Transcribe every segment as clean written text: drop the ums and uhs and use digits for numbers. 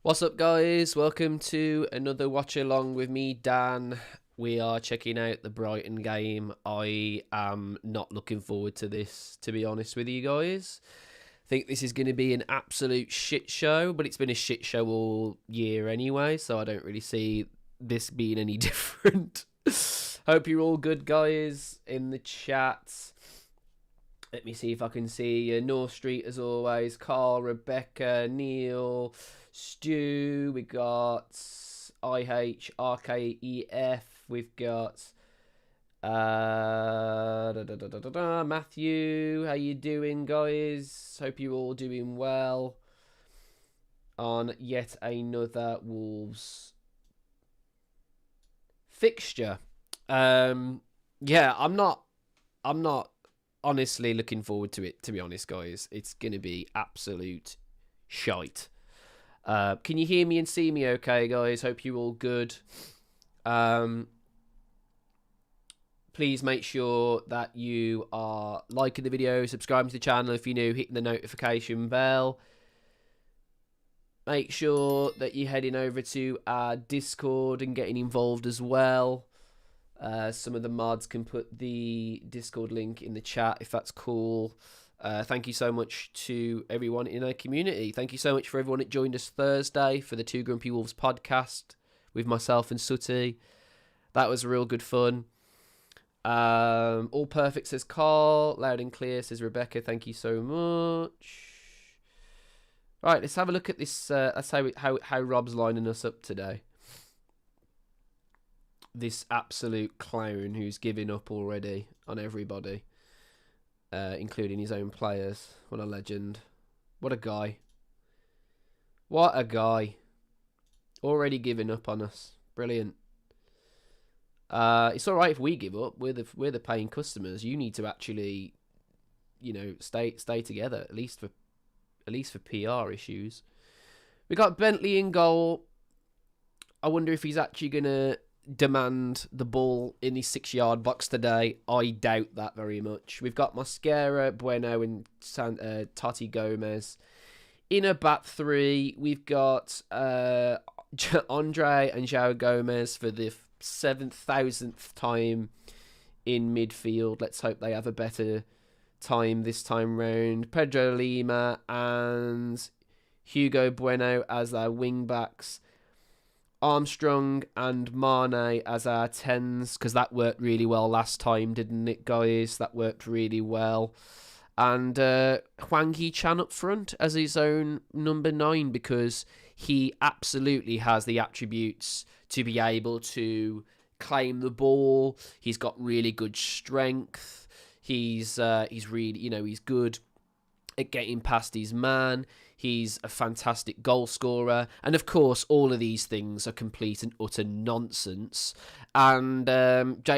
What's up, guys? Welcome to another watch along with me, Dan. We are checking out the Brighton game. I am not looking forward to this, to be honest with you guys. I think this is going to be an absolute shit show, but it's been a shit show all year anyway, so I don't really see this being any different. Hope you're all good, guys, in the chat. Let me see if I can see North Street as always. Carl, Rebecca, Neil, Stu. We got IHRKEF. We've got Matthew. How you doing, guys? Hope you're all doing well on yet another Wolves fixture. Yeah, I'm not honestly looking forward to it, to be honest, guys. It's going to be absolute shite. Can you hear me and see me okay, guys? Hope you're all good. Please make sure that you are liking the video, subscribing to the channel if you're new, hitting the notification bell. Make sure that you're heading over to our Discord and getting involved as well. Some of the mods can put the Discord link in the chat if that's cool. Thank you so much to everyone in our community. Thank you so much for everyone that joined us Thursday for the Two Grumpy Wolves podcast with myself and Sooty. That was real good fun. All perfect, says Carl. Loud and clear, says Rebecca. Thank you so much. Right, let's have a look at this. That's how Rob's lining us up today. This absolute clown who's giving up already on everybody, including his own players. What a legend. What a guy. What a guy. Already giving up on us. Brilliant. It's all right if we give up. We're the paying customers. You need to actually, stay together, at least for PR issues. We got Bentley in goal. I wonder if he's actually gonna demand the ball in the 6-yard box today. I doubt that very much. We've got Mosquera, Bueno, and Tati Gomez in a back three. We've got Andre and João Gomez for the 7,000th time in midfield. Let's hope they have a better time this time round. Pedro Lima and Hugo Bueno as our wing backs. Armstrong and Mane as our 10s, because that worked really well last time, didn't it, guys? That worked really well. And Hwang Hee-chan up front as his own number 9, because he absolutely has the attributes to be able to claim the ball. He's got really good strength. He's really, he's good at getting past his man. He's a fantastic goal scorer. And of course, all of these things are complete and utter nonsense. And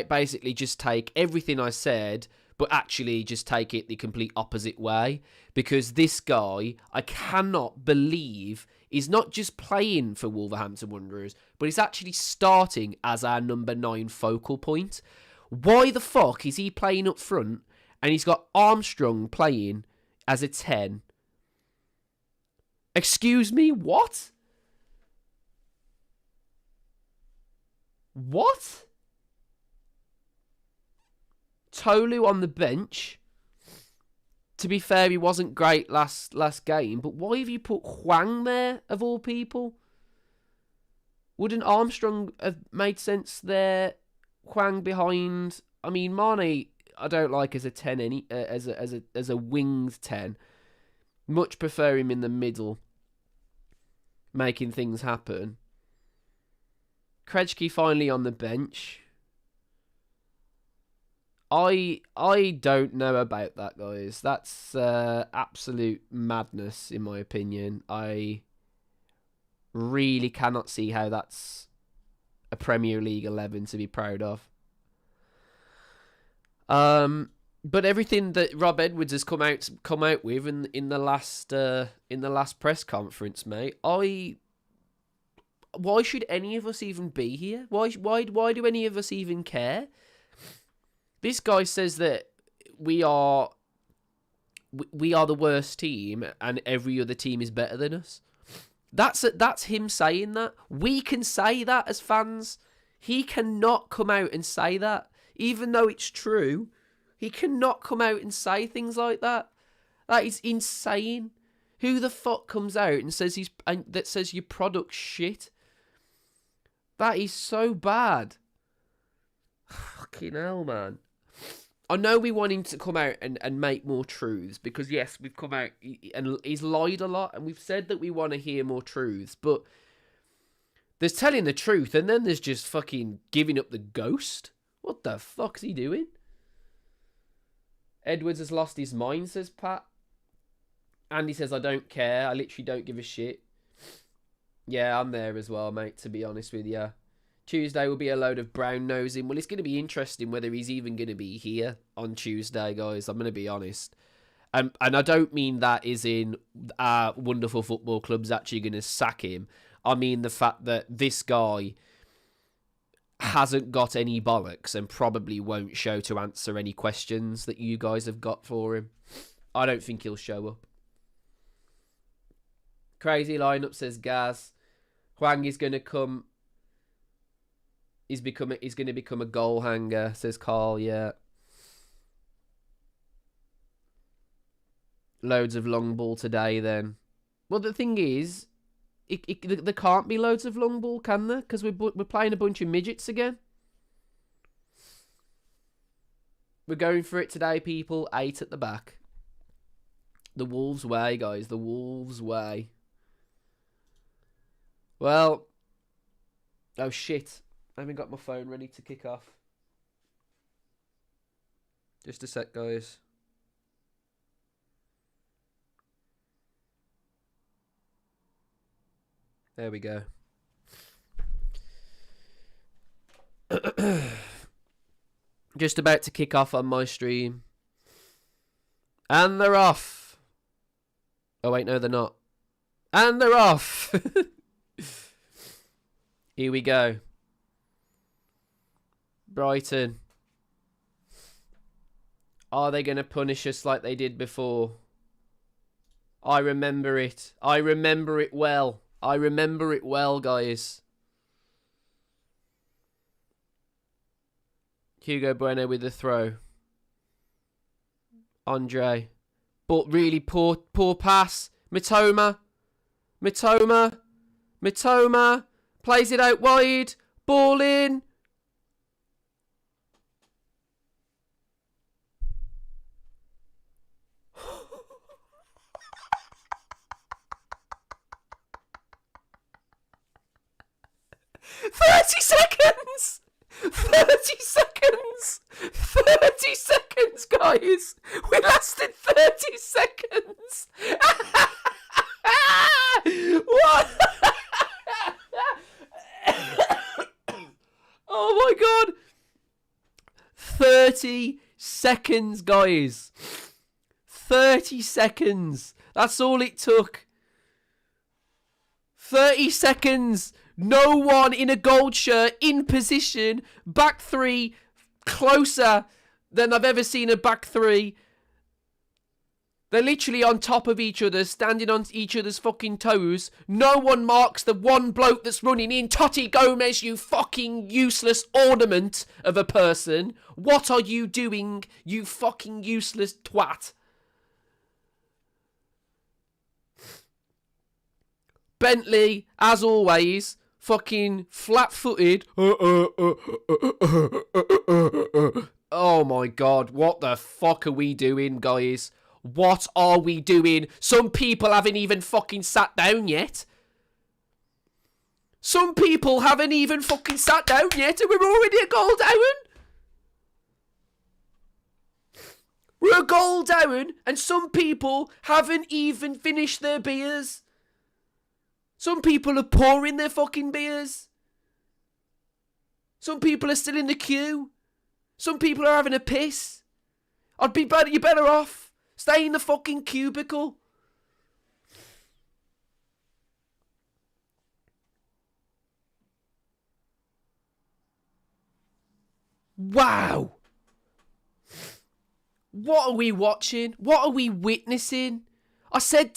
basically just take everything I said, but actually just take it the complete opposite way. Because this guy, I cannot believe, is not just playing for Wolverhampton Wanderers, but he's actually starting as our number 9 focal point. Why the fuck is he playing up front and he's got Armstrong playing as a 10? Excuse me, what? What? Tolu on the bench. To be fair, he wasn't great last game, but why have you put Hwang there, of all people? Wouldn't Armstrong have made sense there? Hwang behind. I mean, Mane, I don't like as a 10 as a winged 10. Much prefer him in the middle, making things happen. Krejci finally on the bench. I don't know about that, guys. That's absolute madness, in my opinion. I really cannot see how that's a Premier League 11 to be proud of. But everything that Rob Edwards has come out with in the last press conference, mate, why should any of us even be here? Why do any of us even care? This guy says that we are the worst team and every other team is better than us. That's him saying that. We can say that as fans. He cannot come out and say that. Even though it's true, he cannot come out and say things like that. That is insane. Who the fuck comes out and says that says your product's shit? That is so bad. Fucking hell, man. I know we want him to come out and make more truths, because yes, we've come out and he's lied a lot, and we've said that we want to hear more truths, but there's telling the truth and then there's just fucking giving up the ghost. What the fuck's he doing? Edwards has lost his mind, says Pat. Andy says, I don't care. I literally don't give a shit. Yeah, I'm there as well, mate, to be honest with you. Tuesday will be a load of brown nosing. Well, it's going to be interesting whether he's even going to be here on Tuesday, guys. I'm going to be honest. And I don't mean that as in our wonderful football club's actually going to sack him. I mean the fact that this guy hasn't got any bollocks and probably won't show to answer any questions that you guys have got for him. I don't think he'll show up. Crazy lineup, says Gaz. Hwang is going to come. He's going to become a goal hanger, says Carl. Yeah. Loads of long ball today, then. Well, the thing is, there can't be loads of long ball, can there? Because we're playing a bunch of midgets again. We're going for it today, people. 8 at the back. The Wolves way, guys. The Wolves way. Well. Oh, shit. I haven't got my phone ready to kick off. Just a sec, guys. There we go. Just about to kick off on my stream. And they're off. Oh, wait, no, they're not. And they're off. Here we go. Brighton. Are they going to punish us like they did before? I remember it. I remember it well. I remember it well, guys. Hugo Bueno with the throw. Andre. But really poor pass. Mitoma. Plays it out wide. Ball in. '30 seconds! 30 seconds! 30 seconds, guys! We lasted 30 seconds! What? Oh my god! 30 seconds, guys! 30 seconds! That's all it took. 30 seconds! No one in a gold shirt, in position, back three, closer than I've ever seen a back three. They're literally on top of each other, standing on each other's fucking toes. No one marks the one bloke that's running in. Totti Gomez, you fucking useless ornament of a person. What are you doing, you fucking useless twat? Bentley, as always, fucking flat-footed. Oh my god, what the fuck are we doing, guys? What are we doing? Some people haven't even fucking sat down yet. Some people haven't even fucking sat down yet and we're already a goal down. We're a goal down and some people haven't even finished their beers. Some people are pouring their fucking beers. Some people are still in the queue. Some people are having a piss. You're better off. Stay in the fucking cubicle. Wow. What are we watching? What are we witnessing? I said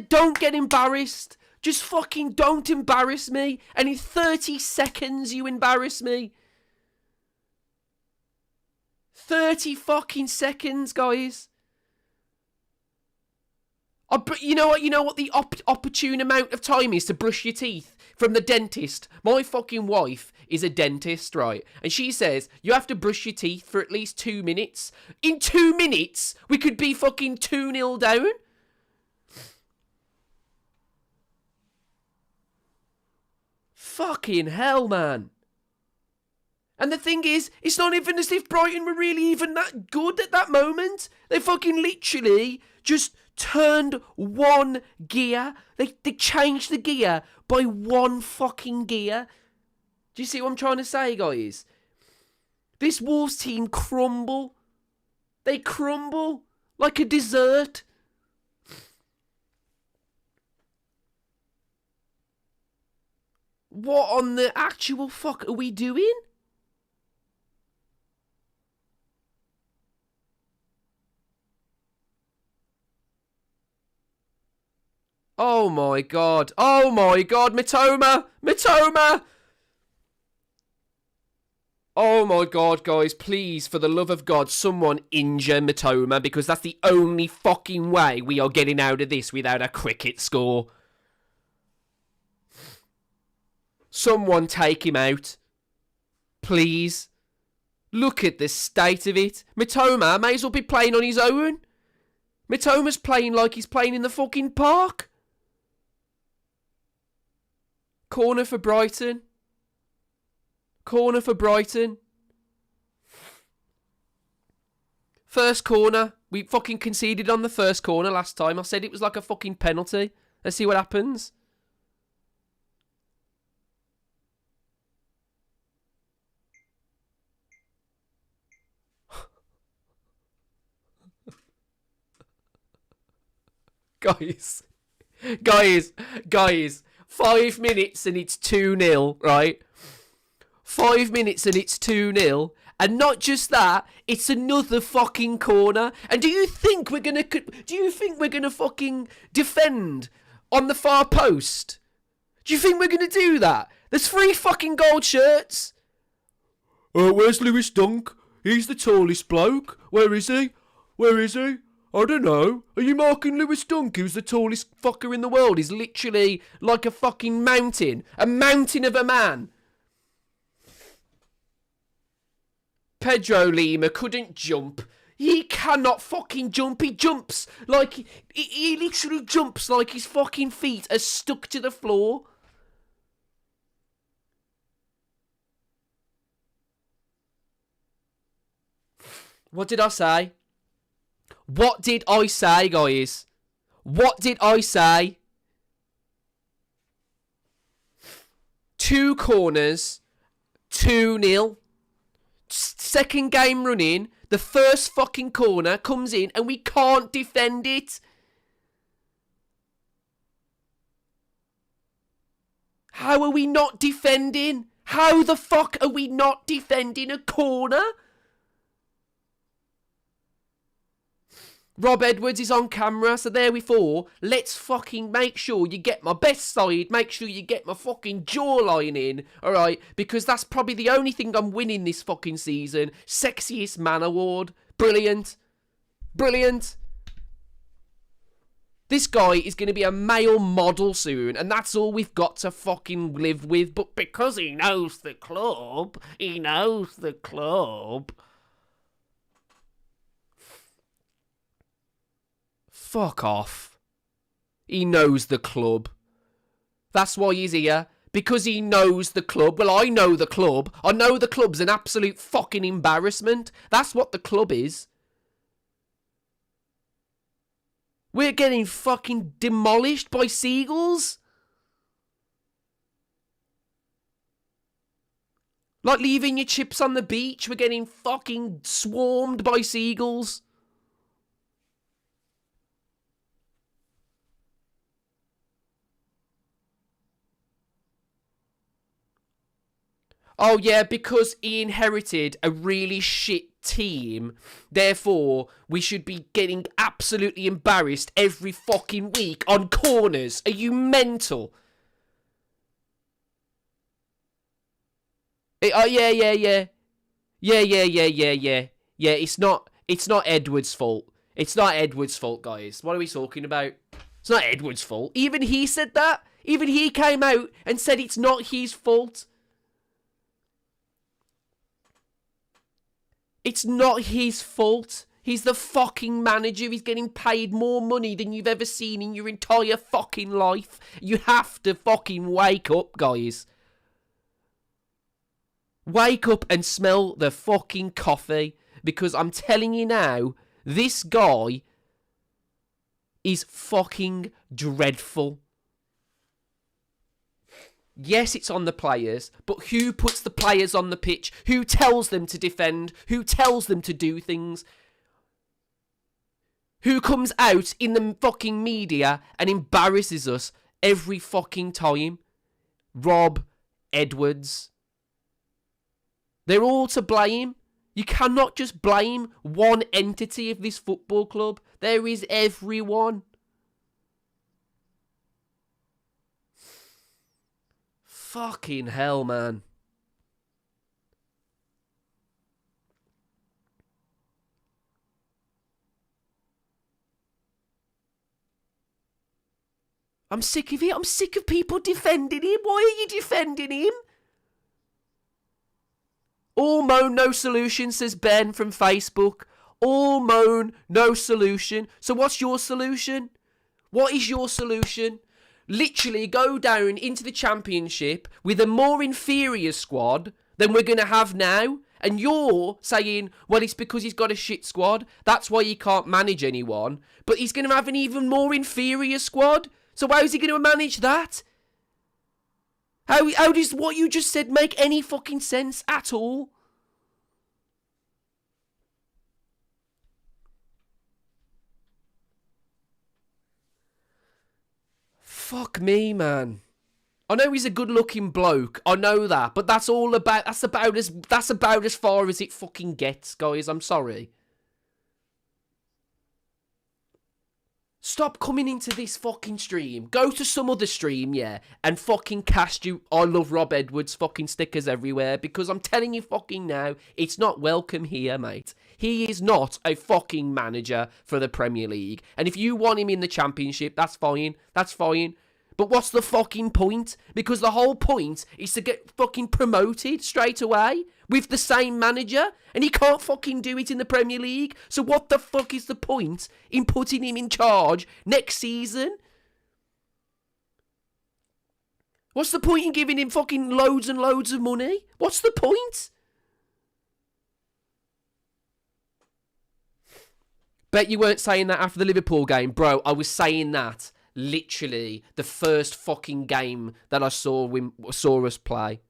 don't get embarrassed. Just fucking don't embarrass me. And in 30 seconds, you embarrass me. 30 fucking seconds, guys. You know what the opportune amount of time is to brush your teeth from the dentist? My fucking wife is a dentist, right? And she says you have to brush your teeth for at least 2 minutes. In 2 minutes, we could be fucking 2-0 down. Fucking hell, man. And the thing is, it's not even as if Brighton were really even that good at that moment. They fucking literally just turned one gear. They changed the gear by one fucking gear. Do you see what I'm trying to say, guys? This Wolves team crumble. They crumble like a dessert. What on the actual fuck are we doing? Oh my god. Oh my god, Mitoma! Mitoma! Oh my god, guys, please, for the love of God, someone injure Mitoma, because that's the only fucking way we are getting out of this without a cricket score. Someone take him out. Please. Look at the state of it. Mitoma may as well be playing on his own. Mitoma's playing like he's playing in the fucking park. Corner for Brighton. Corner for Brighton. First corner. We fucking conceded on the first corner last time. I said it was like a fucking penalty. Let's see what happens. Guys. 5 minutes and it's 2-0, right? 5 minutes and it's 2-0. And not just that, it's another fucking corner. And do you think we're gonna fucking defend on the far post? Do you think we're gonna do that? There's 3 fucking gold shirts. Where's Lewis Dunk? He's the tallest bloke. Where is he? I don't know. Are you marking Lewis Dunk, who's the tallest fucker in the world? He's literally like a fucking mountain. A mountain of a man. Pedro Lima couldn't jump. He cannot fucking jump. He jumps like... He literally jumps like his fucking feet are stuck to the floor. What did I say? What did I say, guys? What did I say? 2 corners, 2-0. Second game running, the first fucking corner comes in and we can't defend it. How are we not defending? How the fuck are we not defending a corner? Rob Edwards is on camera, so there we fall. Let's fucking make sure you get my best side. Make sure you get my fucking jawline in, alright? Because that's probably the only thing I'm winning this fucking season. Sexiest Man Award. Brilliant. Brilliant. This guy is going to be a male model soon, and that's all we've got to fucking live with. But because he knows the club, Fuck off. He knows the club. That's why he's here. Because he knows the club. Well, I know the club. I know the club's an absolute fucking embarrassment. That's what the club is. We're getting fucking demolished by seagulls. Like leaving your chips on the beach. We're getting fucking swarmed by seagulls. Oh, yeah, because he inherited a really shit team. Therefore, we should be getting absolutely embarrassed every fucking week on corners. Are you mental? Oh, yeah, yeah, yeah. Yeah, yeah, yeah, yeah, yeah. Yeah, it's not Edwards' fault. It's not Edwards' fault, guys. What are we talking about? It's not Edwards' fault. Even he said that. Even he came out and said it's not his fault. It's not his fault. He's the fucking manager. He's getting paid more money than you've ever seen in your entire fucking life. You have to fucking wake up, guys. Wake up and smell the fucking coffee. Because I'm telling you now, this guy is fucking dreadful. Yes, it's on the players, but who puts the players on the pitch? Who tells them to defend? Who tells them to do things? Who comes out in the fucking media and embarrasses us every fucking time? Rob Edwards. They're all to blame. You cannot just blame one entity of this football club. There is everyone. Fucking hell, man. I'm sick of it. I'm sick of people defending him. Why are you defending him? All moan, no solution, says Ben from Facebook. All moan, no solution. So what's your solution? What is your solution? Literally go down into the championship with a more inferior squad than we're going to have now. And you're saying, well, it's because he's got a shit squad. That's why he can't manage anyone. But he's going to have an even more inferior squad. So how is he going to manage that? How does what you just said make any fucking sense at all? Fuck me, man. I know he's a good-looking bloke. I know that, but that's about as far as it fucking gets, guys. I'm sorry. Stop coming into this fucking stream. Go to some other stream, yeah, and fucking cast you I love Rob Edwards fucking stickers everywhere, because I'm telling you fucking now, it's not welcome here, mate. He is not a fucking manager for the Premier League. And if you want him in the Championship, that's fine. That's fine. But what's the fucking point? Because the whole point is to get fucking promoted straight away with the same manager, and he can't fucking do it in the Premier League. So what the fuck is the point in putting him in charge next season? What's the point in giving him fucking loads and loads of money? What's the point? Bet you weren't saying that after the Liverpool game. Bro, I was saying that literally the first fucking game that I saw us play.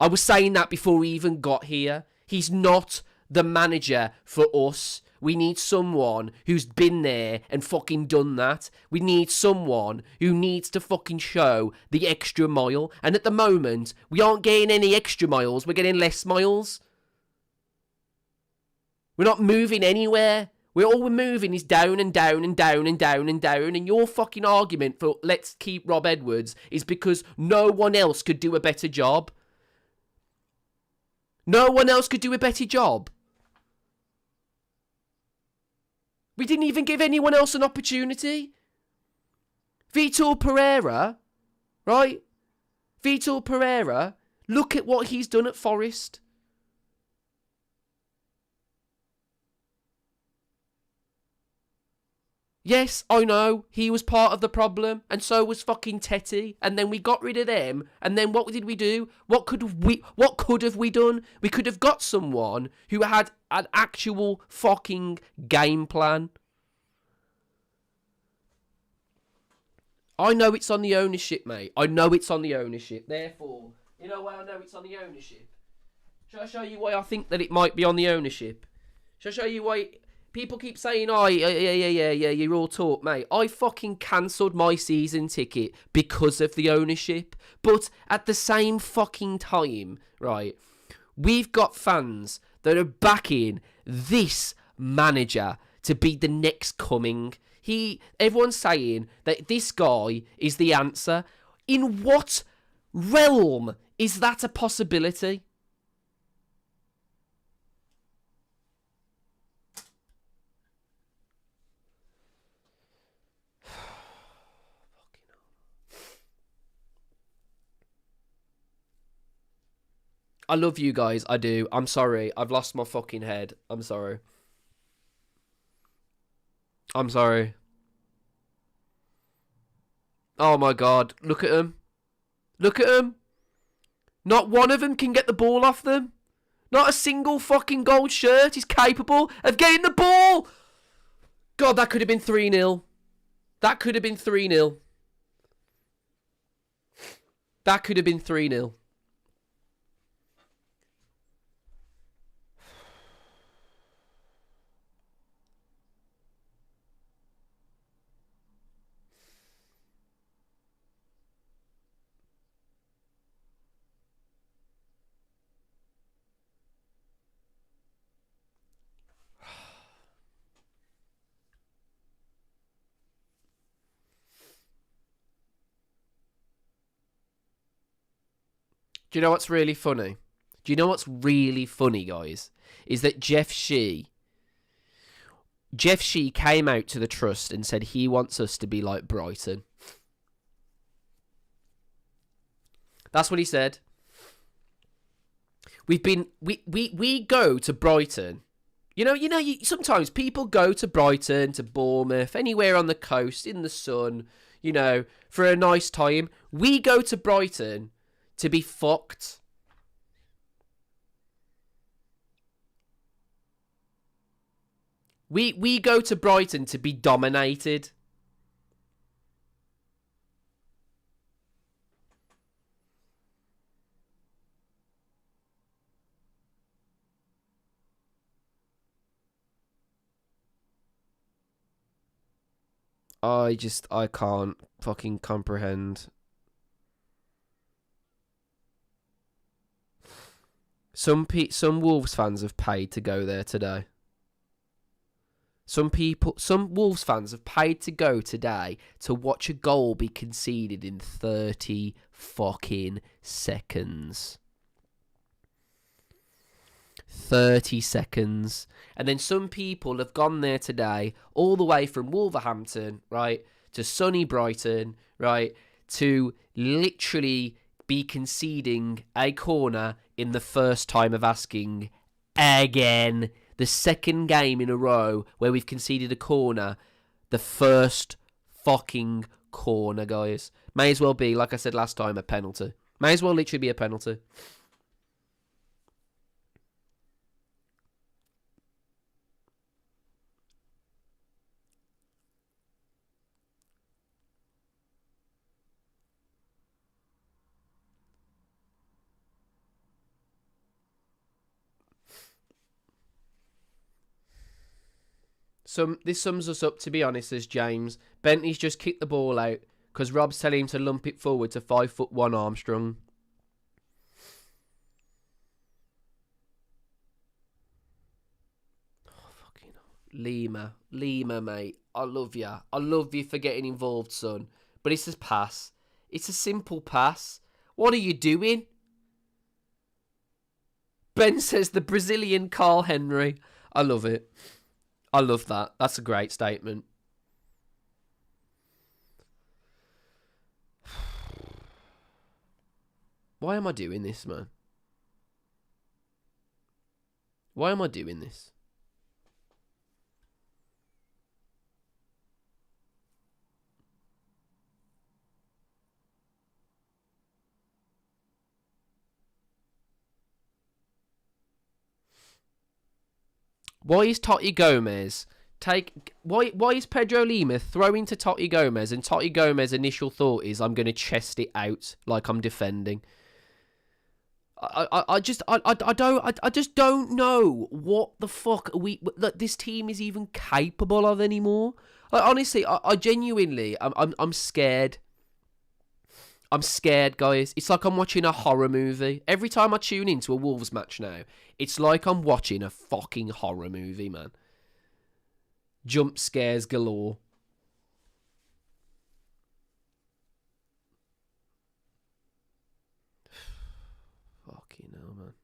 I was saying that before we even got here. He's not the manager for us. We need someone who's been there and fucking done that. We need someone who needs to fucking show the extra mile. And at the moment, we aren't getting any extra miles. We're getting less miles. We're not moving anywhere. All we're moving is down and down and down and down and down. And your fucking argument for let's keep Rob Edwards is because no one else could do a better job. No one else could do a better job. We didn't even give anyone else an opportunity. Vitor Pereira, right? Vitor Pereira, look at what he's done at Forest. Yes, I know, he was part of the problem, and so was fucking Tetty, and then we got rid of them, and then what did we do? What could have we done? We could have got someone who had an actual fucking game plan. I know it's on the ownership, mate. I know it's on the ownership. Therefore, you know why I know it's on the ownership? Shall I show you why I think that it might be on the ownership? Shall I show you why People keep saying, oh, yeah, you're all talk, mate. I fucking cancelled my season ticket because of the ownership. But at the same fucking time, right, we've got fans that are backing this manager to be the next coming. Everyone's saying that this guy is the answer. In what realm is that a possibility? I love you guys. I do. I'm sorry. I've lost my fucking head. I'm sorry. I'm sorry. Oh my god. Look at them. Look at them. Not one of them can get the ball off them. Not a single fucking gold shirt is capable of getting the ball. God, that could have been 3-0. That could have been 3-0. That could have been 3-0. Do you know what's really funny? Do you know what's really funny, guys? Is that Jeff Shee came out to the trust and said he wants us to be like Brighton. That's what he said. We go to Brighton. Sometimes people go to Brighton, to Bournemouth, anywhere on the coast, in the sun, for a nice time. We go to Brighton to be fucked. We go to Brighton to be dominated. I can't fucking comprehend. Some Wolves fans have paid to go there today. Some Wolves fans have paid to go today to watch a goal be conceded in 30 fucking seconds. 30 seconds. And then some people have gone there today, all the way from Wolverhampton, right, to sunny Brighton, right, to literally be conceding a corner in the first time of asking again. The second game in a row where we've conceded a corner. The first fucking corner, guys. May as well be, like I said last time, a penalty. May as well literally be a penalty. This sums us up, to be honest, as James. Bentley's just kicked the ball out because Rob's telling him to lump it forward to 5'1" Armstrong. Oh, fucking Lima, mate. I love you. I love you for getting involved, son. But it's a pass. It's a simple pass. What are you doing? Ben says the Brazilian Carl Henry. I love it. I love that. That's a great statement. Why am I doing this, man? Why am I doing this? Why is Totti Gomez why is Pedro Lima throwing to Totti Gomez and Totti Gomez's initial thought is I'm going to chest it out like I'm defending? I just don't know what the fuck that this team is even capable of anymore. Like, honestly, I genuinely, I'm scared. I'm scared, guys. It's like I'm watching a horror movie. Every time I tune into a Wolves match now, it's like I'm watching a fucking horror movie, man. Jump scares galore. Fucking hell, man.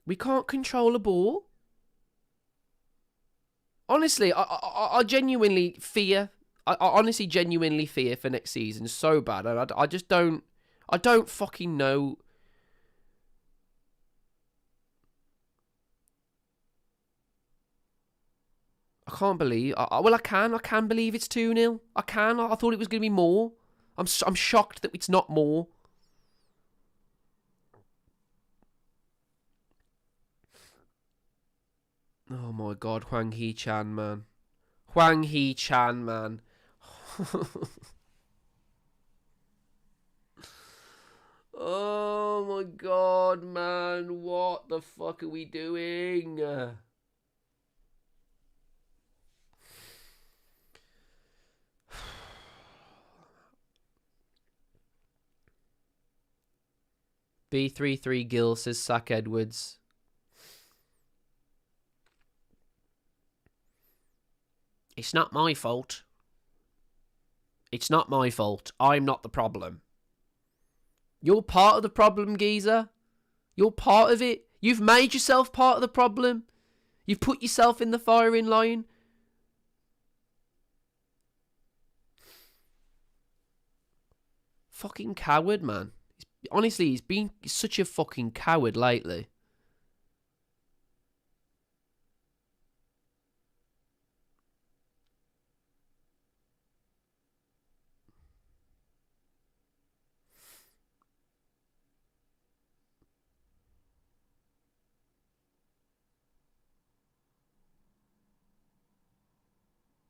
We can't control a ball. Honestly, I genuinely fear. I honestly genuinely fear for next season so bad, and I just don't. I don't fucking know. I can't believe. Well, I can. I can believe it's 2-0. I can. I thought it was going to be more. I'm shocked that it's not more. Oh my god, Hwang Hee-chan, man. Hwang Hee-chan, man. Oh my god, man. What the fuck are we doing? B33 Gill says sack Edwards. It's not my fault. It's not my fault. I'm not the problem. You're part of the problem, geezer. You're part of it. You've made yourself part of the problem. You've put yourself in the firing line. Fucking coward, man. Honestly, he's been such a fucking coward lately.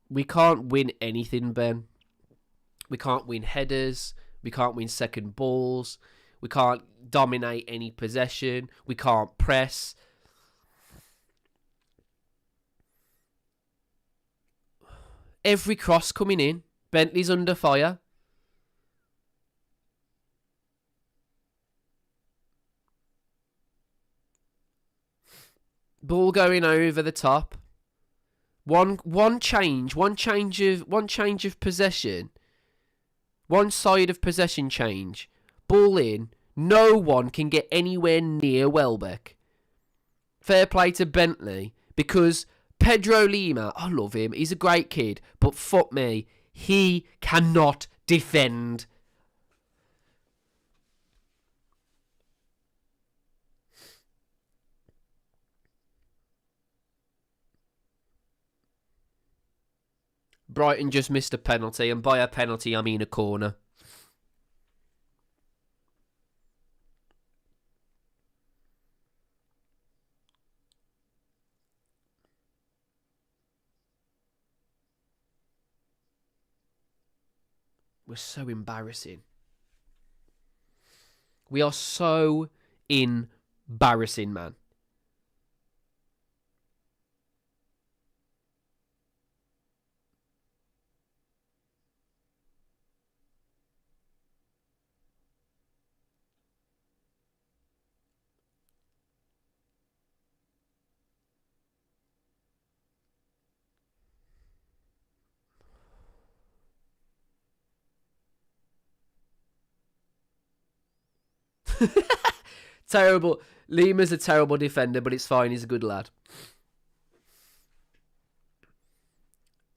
We can't win anything, Ben. We can't win headers. We can't win second balls. We can't dominate any possession. We can't press. Every cross coming in, Bentley's under fire. Ball going over the top. One change of possession. One side of possession change. Ball in. No one can get anywhere near Welbeck. Fair play to Bentley, because Pedro Lima, I love him. He's a great kid, but fuck me, he cannot defend. Brighton just missed a penalty, and by a penalty I mean a corner. We're so embarrassing. We are so embarrassing, man. Terrible. Lima's a terrible defender, but it's fine. He's a good lad.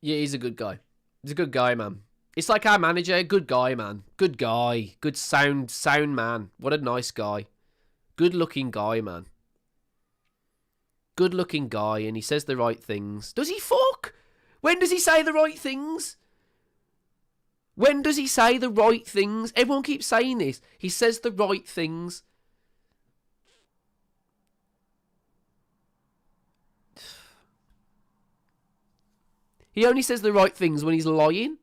Yeah, he's a good guy. He's a good guy, man. It's like our manager. Good guy, man. Good guy. Good sound man. What a nice guy. Good looking guy, man. Good looking guy, and he says the right things. Does he fuck? When does he say the right things? When does he say the right things? Everyone keeps saying this. He says the right things. He only says the right things when he's lying.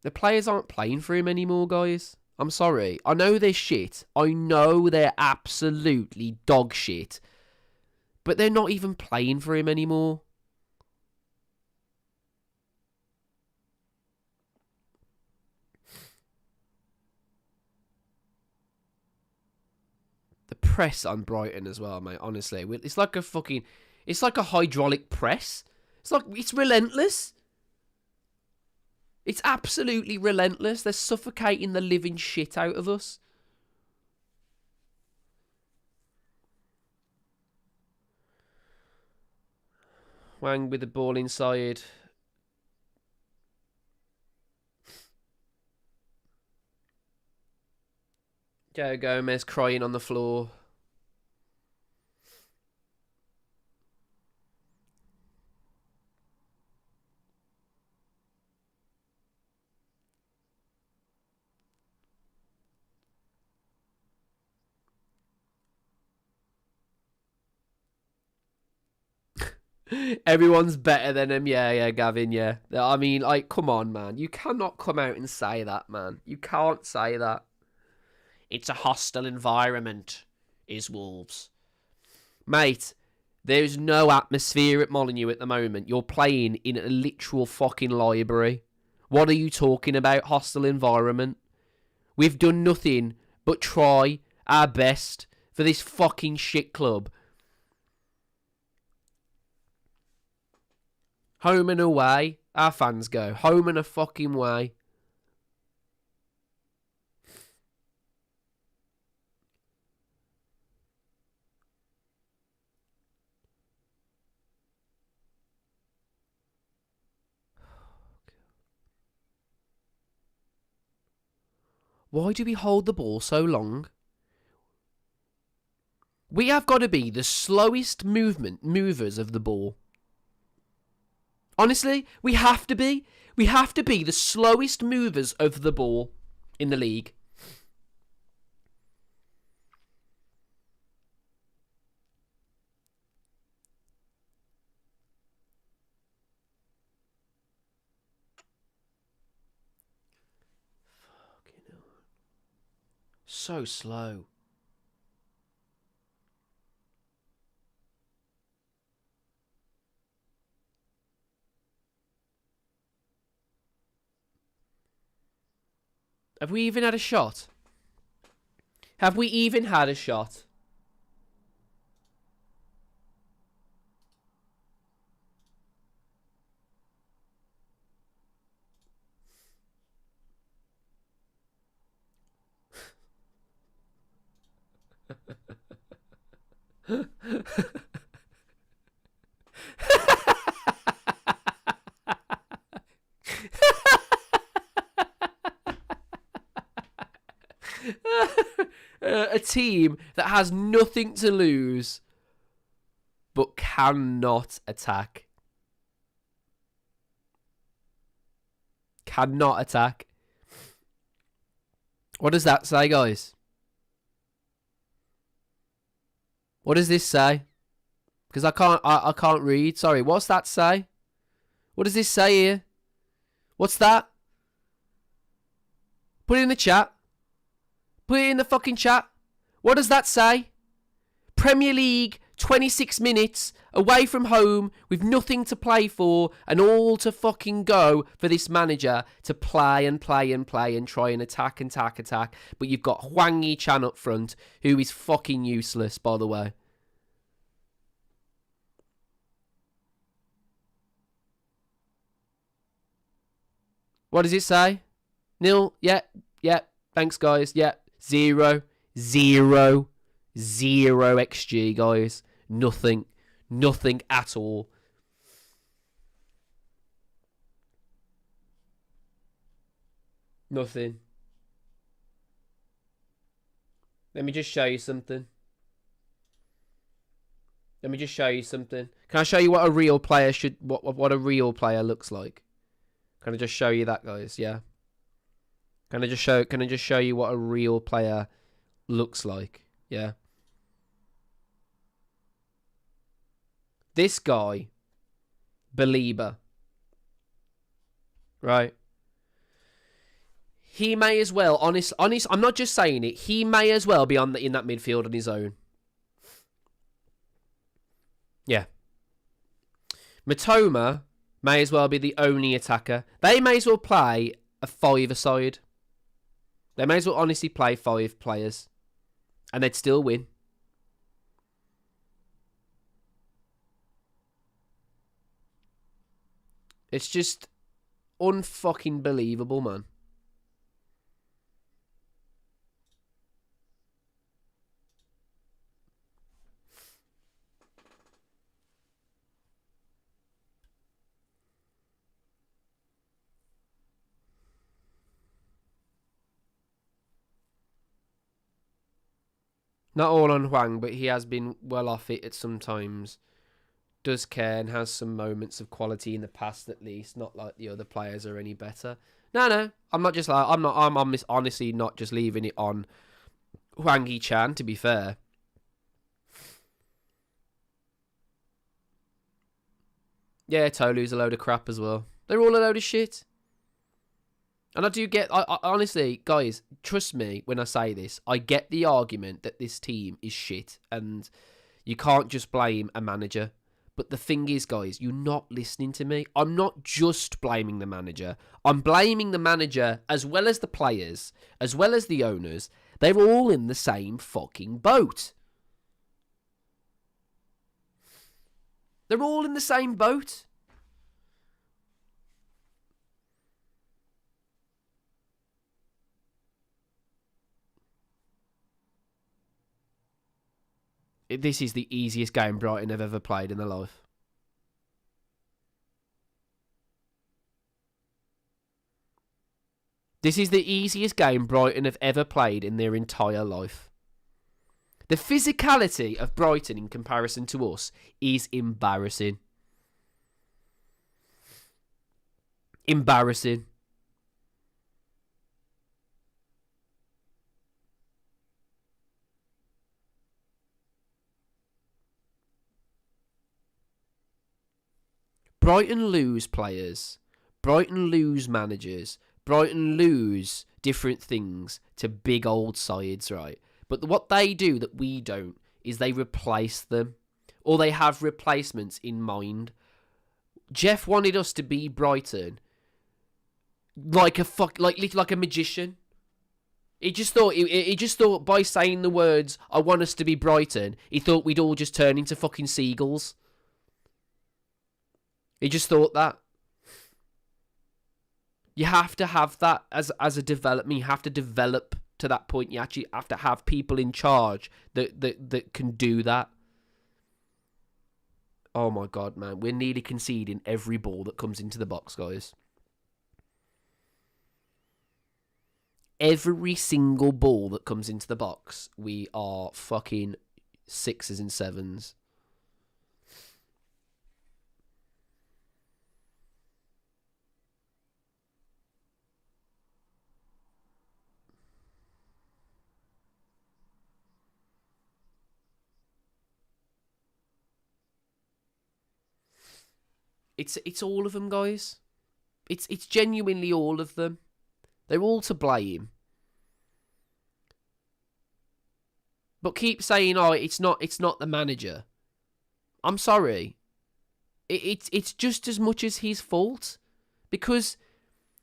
The players aren't playing for him anymore, guys. I'm sorry. I know they're shit. I know they're absolutely dog shit. But they're not even playing for him anymore. The press on Brighton as well, mate. Honestly, it's like a hydraulic press. It's relentless. It's absolutely relentless. They're suffocating the living shit out of us. Wang with the ball inside. Joe Gomez crying on the floor. Everyone's better than him. Yeah, Gavin, yeah. I mean, like, come on, man. You cannot come out and say that, man. You can't say that. It's a hostile environment, is Wolves. Mate, there's no atmosphere at Molineux at the moment. You're playing in a literal fucking library. What are you talking about, hostile environment? We've done nothing but try our best for this fucking shit club. Home and away, our fans go. Home and a fucking way. Why do we hold the ball so long? We have got to be the slowest movers of the ball. Honestly, we have to be. We have to be the slowest movers of the ball in the league. Fucking hell. So slow. Have we even had a shot? Have we even had a shot? A team that has nothing to lose but cannot attack. Cannot attack. What does that say, guys? What does this say? Because I can't read. Sorry, what's that say? What does this say here? What's that? Put it in the chat. Put it in the fucking chat. What does that say? Premier League, 26 minutes, away from home, with nothing to play for, and all to fucking go for this manager to play and play and play and try and attack. But you've got Hwang Yi-chan up front, who is fucking useless, by the way. What does it say? Nil? Yeah. Thanks, guys. Yeah. 0 XG, guys. Nothing at all. Nothing. Let me just show you something. Can I show you what a real player what a real player looks like? Can I just show you that, guys? Yeah. Can I just show you what a real player looks like? Yeah. This guy, Belieber, right? He may as well, honest. I'm not just saying it. He may as well be in that midfield on his own. Yeah. Matoma may as well be the only attacker. They may as well play a 5-a-side. They may as well honestly play 5 players. And they'd still win. It's just unfucking believable, man. Not all on Hwang, but he has been well off it at some times. Does care and has some moments of quality in the past, at least. Not like the other players are any better. No. I'm honestly not just leaving it on Hwang Chan, to be fair. Yeah, Tolu's a load of crap as well. They're all a load of shit. And I do get, I honestly, guys, trust me when I say this. I get the argument that this team is shit and you can't just blame a manager. But the thing is, guys, you're not listening to me. I'm not just blaming the manager. I'm blaming the manager as well as the players, as well as the owners. They're all in the same fucking boat. They're all in the same boat. This is the easiest game Brighton have ever played in their life. This is the easiest game Brighton have ever played in their entire life. The physicality of Brighton in comparison to us is embarrassing. Embarrassing. Brighton lose players. Brighton lose managers. Brighton lose different things to big old sides, right? But what they do that we don't is they replace them. Or they have replacements in mind. Jeff wanted us to be Brighton like a magician. He just thought by saying the words, I want us to be Brighton, he thought we'd all just turn into fucking seagulls. He just thought that. You have to have that as a development. You have to develop to that point. You actually have to have people in charge that can do that. Oh my God, man. We're nearly conceding every ball that comes into the box, guys. Every single ball that comes into the box, we are fucking 6s and 7s. It's all of them, guys. It's genuinely all of them. They're all to blame. But keep saying, oh, it's not the manager. I'm sorry. It's just as much as his fault. Because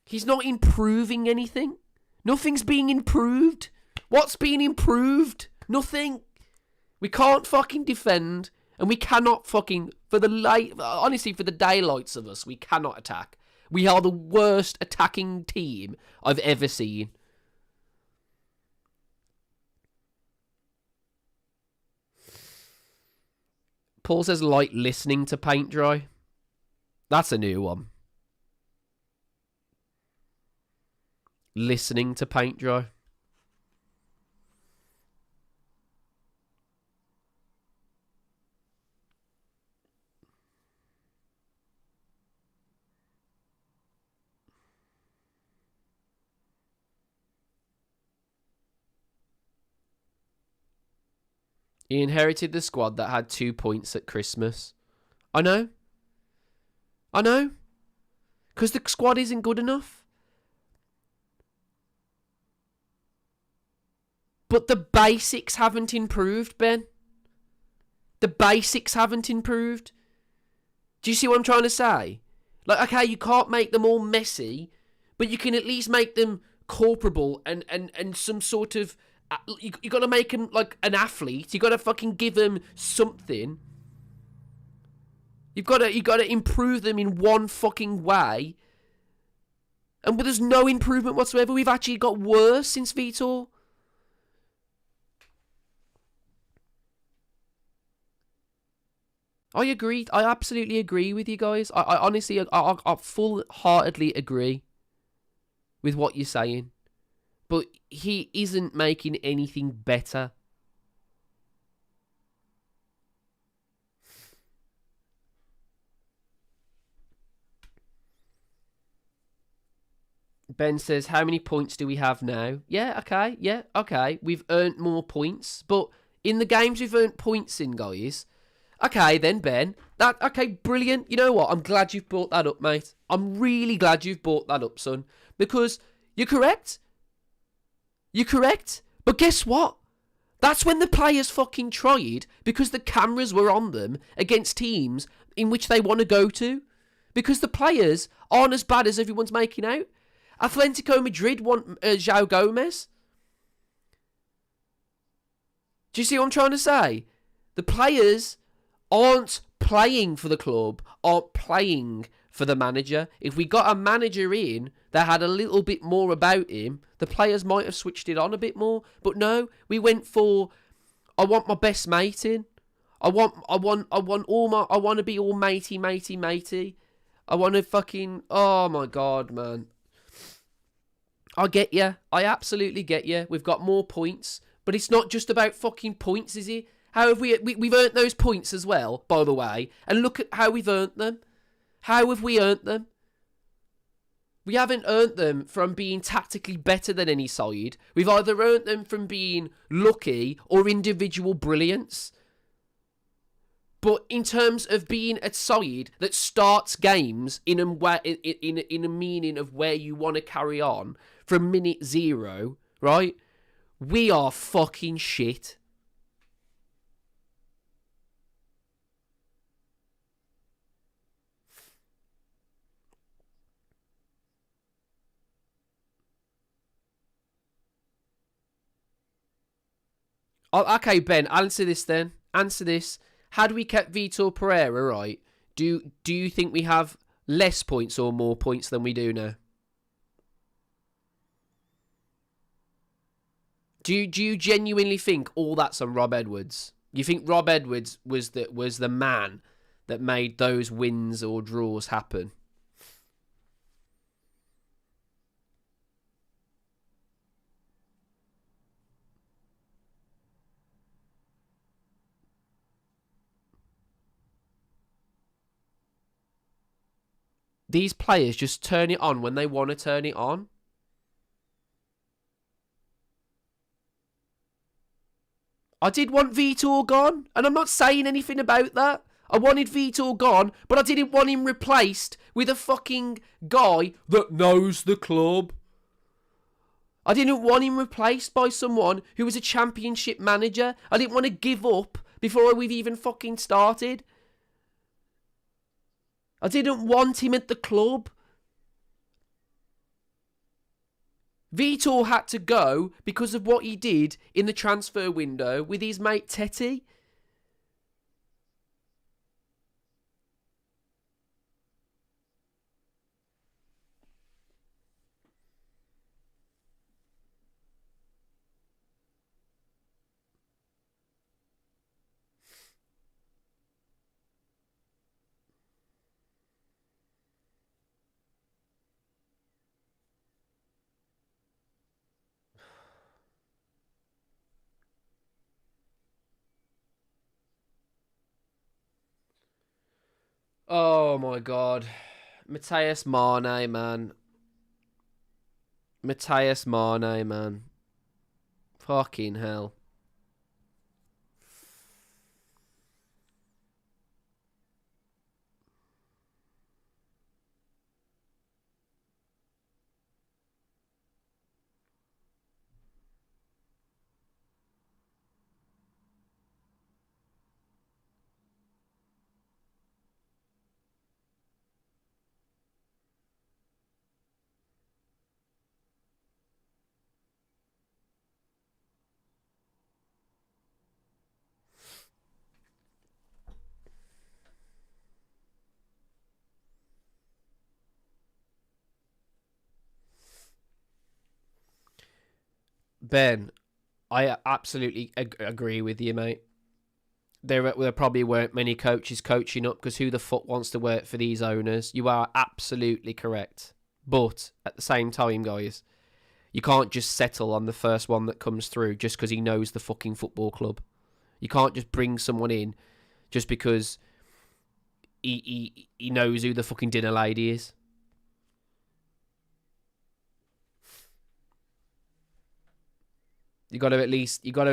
he's not improving anything. Nothing's being improved. What's being improved? Nothing. We can't fucking defend. And we cannot fucking, honestly, for the daylights of us, we cannot attack. We are the worst attacking team I've ever seen. Paul says, like listening to paint dry. That's a new one. Listening to paint dry. He inherited the squad that had 2 points at Christmas. I know. Because the squad isn't good enough. But the basics haven't improved, Ben. The basics haven't improved. Do you see what I'm trying to say? Like, okay, you can't make them all messy, but you can at least make them corporable and some sort of... You got to make them like an athlete. You got to fucking give them something. You got to improve them in one fucking way. And but there's no improvement whatsoever. We've actually got worse since Vitor. I agree. I absolutely agree with you guys. I honestly, I full-heartedly agree with what you're saying. But he isn't making anything better. Ben says, how many points do we have now? Yeah, okay. We've earned more points. But in the games we've earned points in, guys... Okay, then, Ben. Okay, brilliant. You know what? I'm glad you've brought that up, mate. I'm really glad you've brought that up, son. Because you're correct. You're correct. But guess what? That's when the players fucking tried because the cameras were on them against teams in which they want to go to. Because the players aren't as bad as everyone's making out. Atletico Madrid want João Gomez. Do you see what I'm trying to say? The players... aren't playing for the club, aren't playing for the manager. If we got a manager in that had a little bit more about him, the players might have switched it on a bit more. But no, we went for, I want my best mate in. I want to be all matey. I want to fucking, oh my God, man. I get you. I absolutely get you. We've got more points, but it's not just about fucking points, is it? How have we've earned those points as well, by the way, and look at how we've earned them. How have we earned them? We haven't earned them from being tactically better than any side. We've either earned them from being lucky or individual brilliance. But in terms of being a side that starts games in a meaning of where you want to carry on from minute 0, right? We are fucking shit. Oh, okay, Ben, answer this then. Answer this. Had we kept Vitor Pereira, right, do you think we have less points or more points than we do now? Do you genuinely think all that's on Rob Edwards? You think Rob Edwards was the man that made those wins or draws happen? These players just turn it on when they want to turn it on. I did want Vitor gone, and I'm not saying anything about that. I wanted Vitor gone, but I didn't want him replaced with a fucking guy that knows the club. I didn't want him replaced by someone who was a championship manager. I didn't want to give up before we've even fucking started. I didn't want him at the club. Vitor had to go because of what he did in the transfer window with his mate Teti. Oh my God. Matthias Mane, man. Matthias Mane, man. Fucking hell. Ben, I absolutely agree with you, mate. There probably weren't many coaches coaching up, because who the fuck wants to work for these owners? You are absolutely correct. But at the same time, guys, you can't just settle on the first one that comes through just because he knows the fucking football club. You can't just bring someone in just because he knows who the fucking dinner lady is. You got to at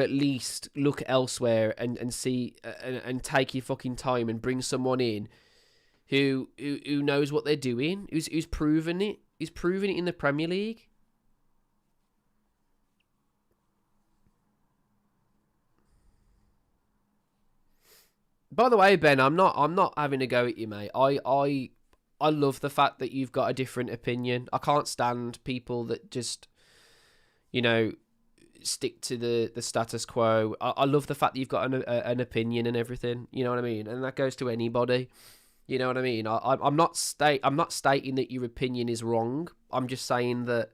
least look elsewhere and see and take your fucking time and bring someone in who knows what they're doing, who's proven it. Who's proven it in the Premier League. By the way, Ben, I'm not having a go at you, mate. I love the fact that you've got a different opinion. I can't stand people that just, you know, stick to the status quo. I love the fact that you've got an opinion and everything. You know what I mean? And that goes to anybody. You know what I mean? I'm not stating that your opinion is wrong. I'm just saying that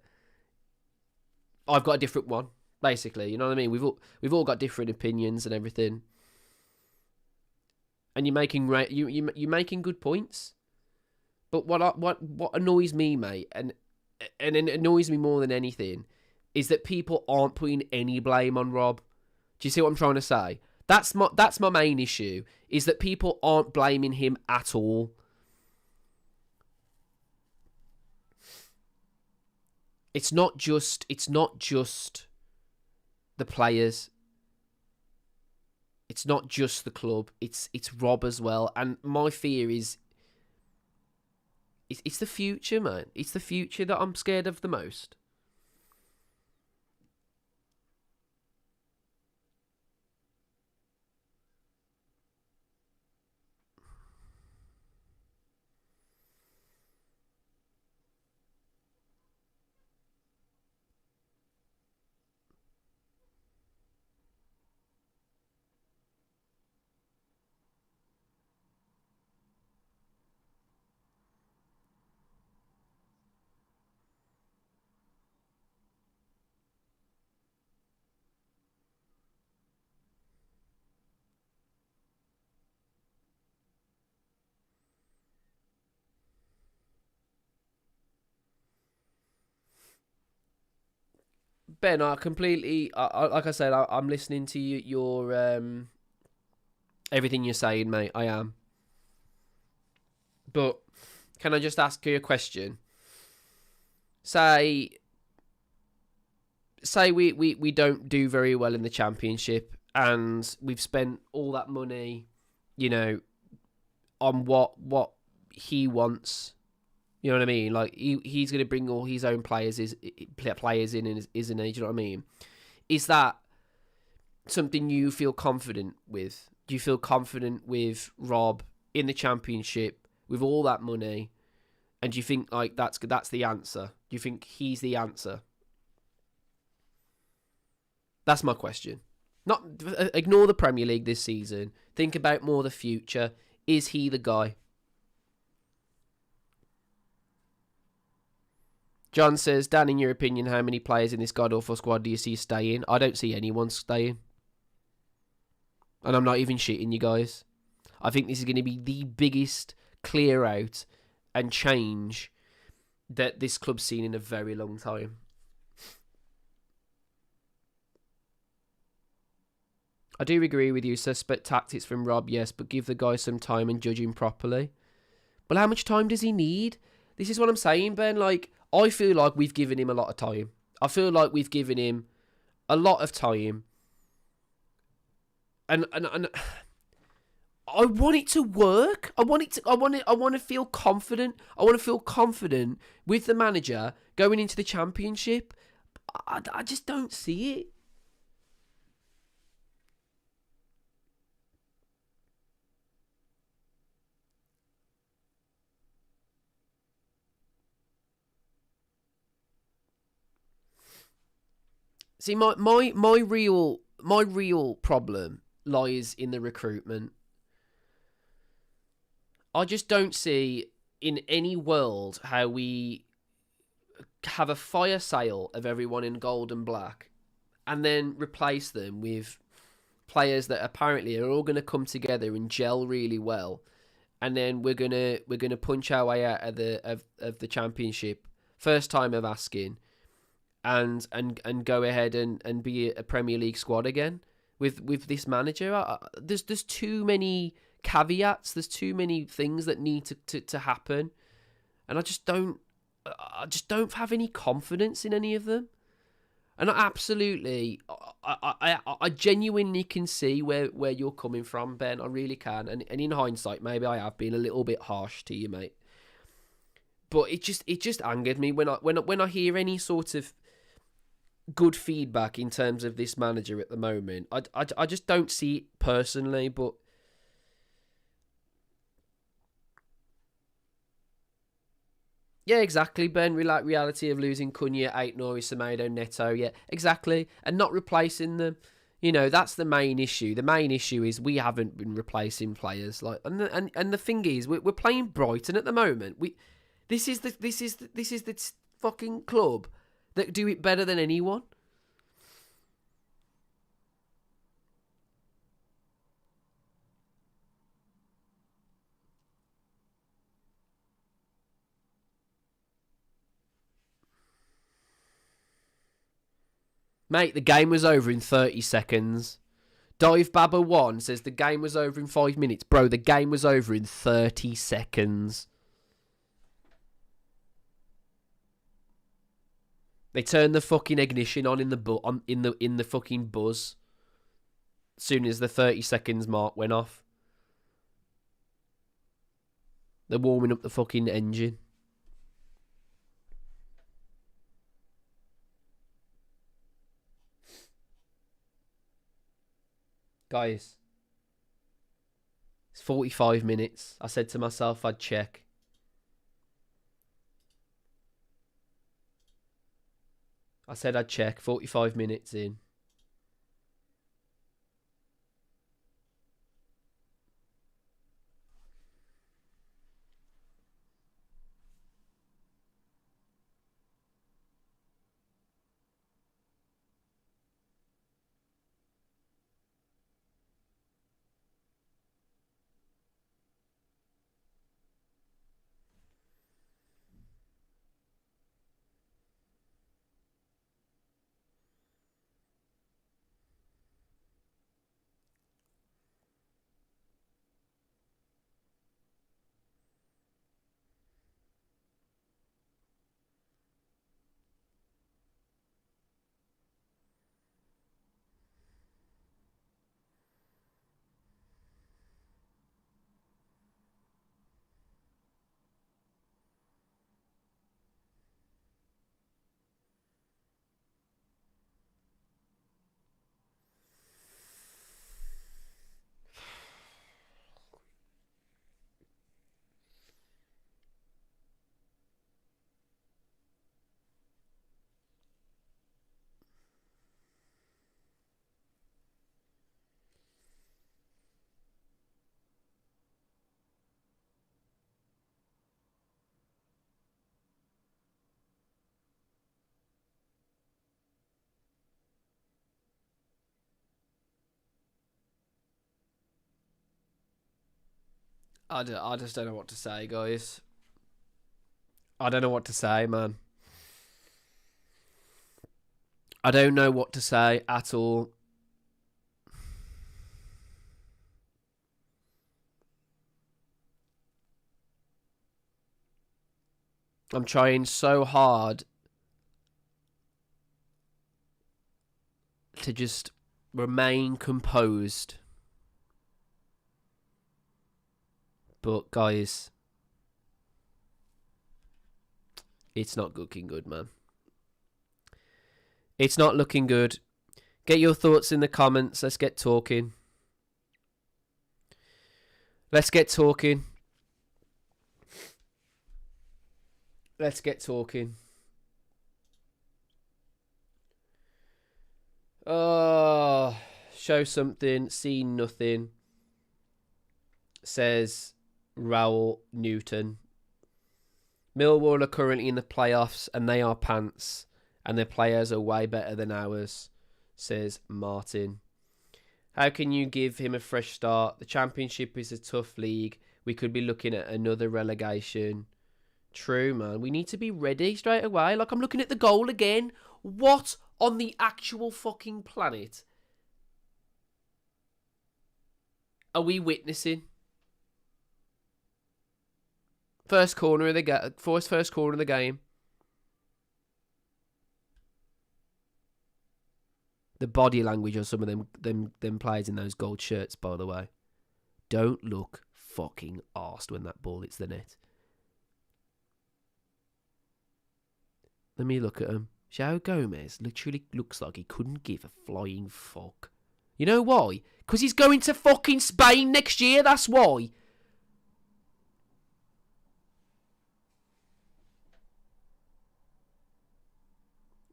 I've got a different one, basically. You know what I mean? We've all got different opinions and everything. And you're making good points. But what annoys me, mate, and it annoys me more than anything, is that people aren't putting any blame on Rob. Do you see what I'm trying to say? That's my main issue, is that people aren't blaming him at all. It's not just the players. It's not just the club. It's Rob as well. And my fear is it's the future, man. It's the future that I'm scared of the most. Ben, like I said, I'm listening to your everything you're saying, mate. I am. But can I just ask you a question? Say we don't do very well in the championship, and we've spent all that money, you know, on what he wants. You know what I mean? Like he's going to bring all his own players in, isn't he? Do you know what I mean? Is that something you feel confident with? Do you feel confident with Rob in the championship with all that money? And do you think like that's the answer? Do you think he's the answer? That's my question. Not ignore the Premier League this season. Think about more the future. Is he the guy? John says, Dan, in your opinion, how many players in this god-awful squad do you see staying? I don't see anyone staying. And I'm not even shitting you guys. I think this is going to be the biggest clear out and change that this club's seen in a very long time. I do agree with you. Suspect tactics from Rob, yes, but give the guy some time and judge him properly. Well, how much time does he need? This is what I'm saying, Ben. Like, I feel like we've given him a lot of time. I feel like we've given him a lot of time. And I want it to work. I want to feel confident. I want to feel confident with the manager going into the championship. I just don't see it. See, my real problem lies in the recruitment. I just don't see in any world how we have a fire sale of everyone in gold and black and then replace them with players that apparently are all going to come together and gel really well, and then we're gonna punch our way out of the championship first time of asking, and go ahead and be a Premier League squad again with this manager. There's too many caveats. There's too many things that need to happen, and I just don't have any confidence in any of them. And I genuinely can see where you're coming from, Ben. I really can. And in hindsight, maybe I have been a little bit harsh to you, mate. But it just angered me when I hear any sort of good feedback in terms of this manager at the moment. I just don't see it personally, but yeah, exactly, Ben. Reality of losing Cunha, Ait Nouri, Semedo, Neto. Yeah, exactly. And not replacing them. That's the main issue. The main issue is we haven't been replacing players. And the thing is, we're playing Brighton at the moment. This is the fucking club that do it better than anyone. Mate, the game was over in 30 seconds. Dive Baba 1 says the game was over in 5 minutes. Bro, the game was over in 30 seconds. They turned the fucking ignition on in the fucking buzz as soon as the 30 seconds mark went off. They're warming up the fucking engine. Guys, it's 45 minutes. I said to myself I'd check. I said I'd check. 45 minutes in. I just don't know what to say, guys. I don't know what to say, man. I don't know what to say at all. I'm trying so hard to just remain composed. But, guys, it's not looking good, man. It's not looking good. Get your thoughts in the comments. Let's get talking. Let's get talking. Let's get talking. Oh, show something, see nothing, says Raoul Newton. Millwall are currently in the playoffs and they are pants and their players are way better than ours. says Martin. How can you give him a fresh start? The Championship is a tough league. We could be looking at another relegation. True, man. We need to be ready straight away. Like, I'm looking at the goal again. What on the actual fucking planet are we witnessing? First corner of the game. The body language of some of them players in those gold shirts, by the way. Don't look fucking arsed when that ball hits the net. Let me look at him. João Gomez literally looks like he couldn't give a flying fuck. You know why? Because he's going to fucking Spain next year, that's why.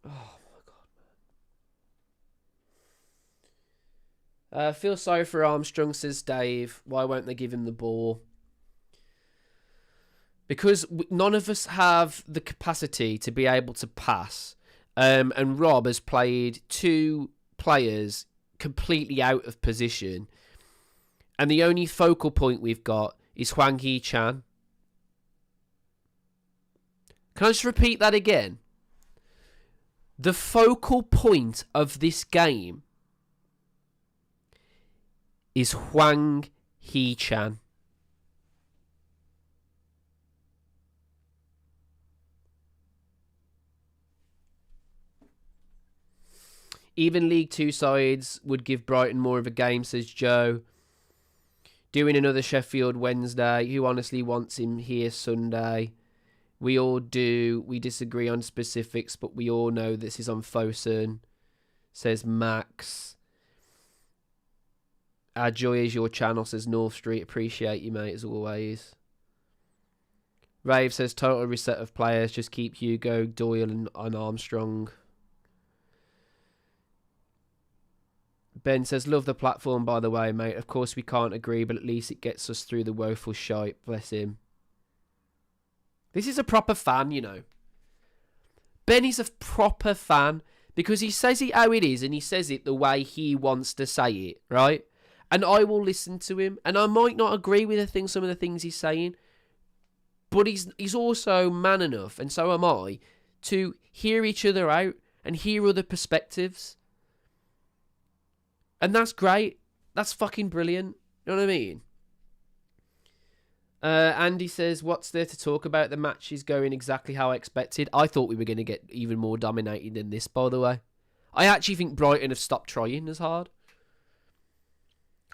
Oh my god, man. Feel sorry for Armstrong, says Dave. Why won't they give him the ball? Because none of us have the capacity to be able to pass. And Rob has played two players completely out of position. And the only focal point we've got is Hwang Hee-chan. Can I just repeat that again? The focal point of this game is Hwang Hee-chan. Even League 2 sides would give Brighton more of a game, says Joe. Doing another Sheffield Wednesday. Who honestly wants him here Sunday? We all do. We disagree on specifics, but we all know this is on Fosun, says Max. Our joy is your channel, says North Street. Appreciate you, mate, as always. Rave says total reset of players. Just keep Hugo, Doyle and Armstrong. Ben says, love the platform, by the way, mate. Of course we can't agree, but at least it gets us through the woeful shite. Bless him. This is a proper fan, you know. Ben is a proper fan because he says it how it is and he says it the way he wants to say it, right? And I will listen to him. And I might not agree with some of the things he's saying, but he's also man enough, and so am I, to hear each other out and hear other perspectives. And that's great. That's fucking brilliant. You know what I mean? Andy says, what's there to talk about? The match is going exactly how I expected. I thought we were going to get even more dominated than this, by the way. I actually think Brighton have stopped trying as hard.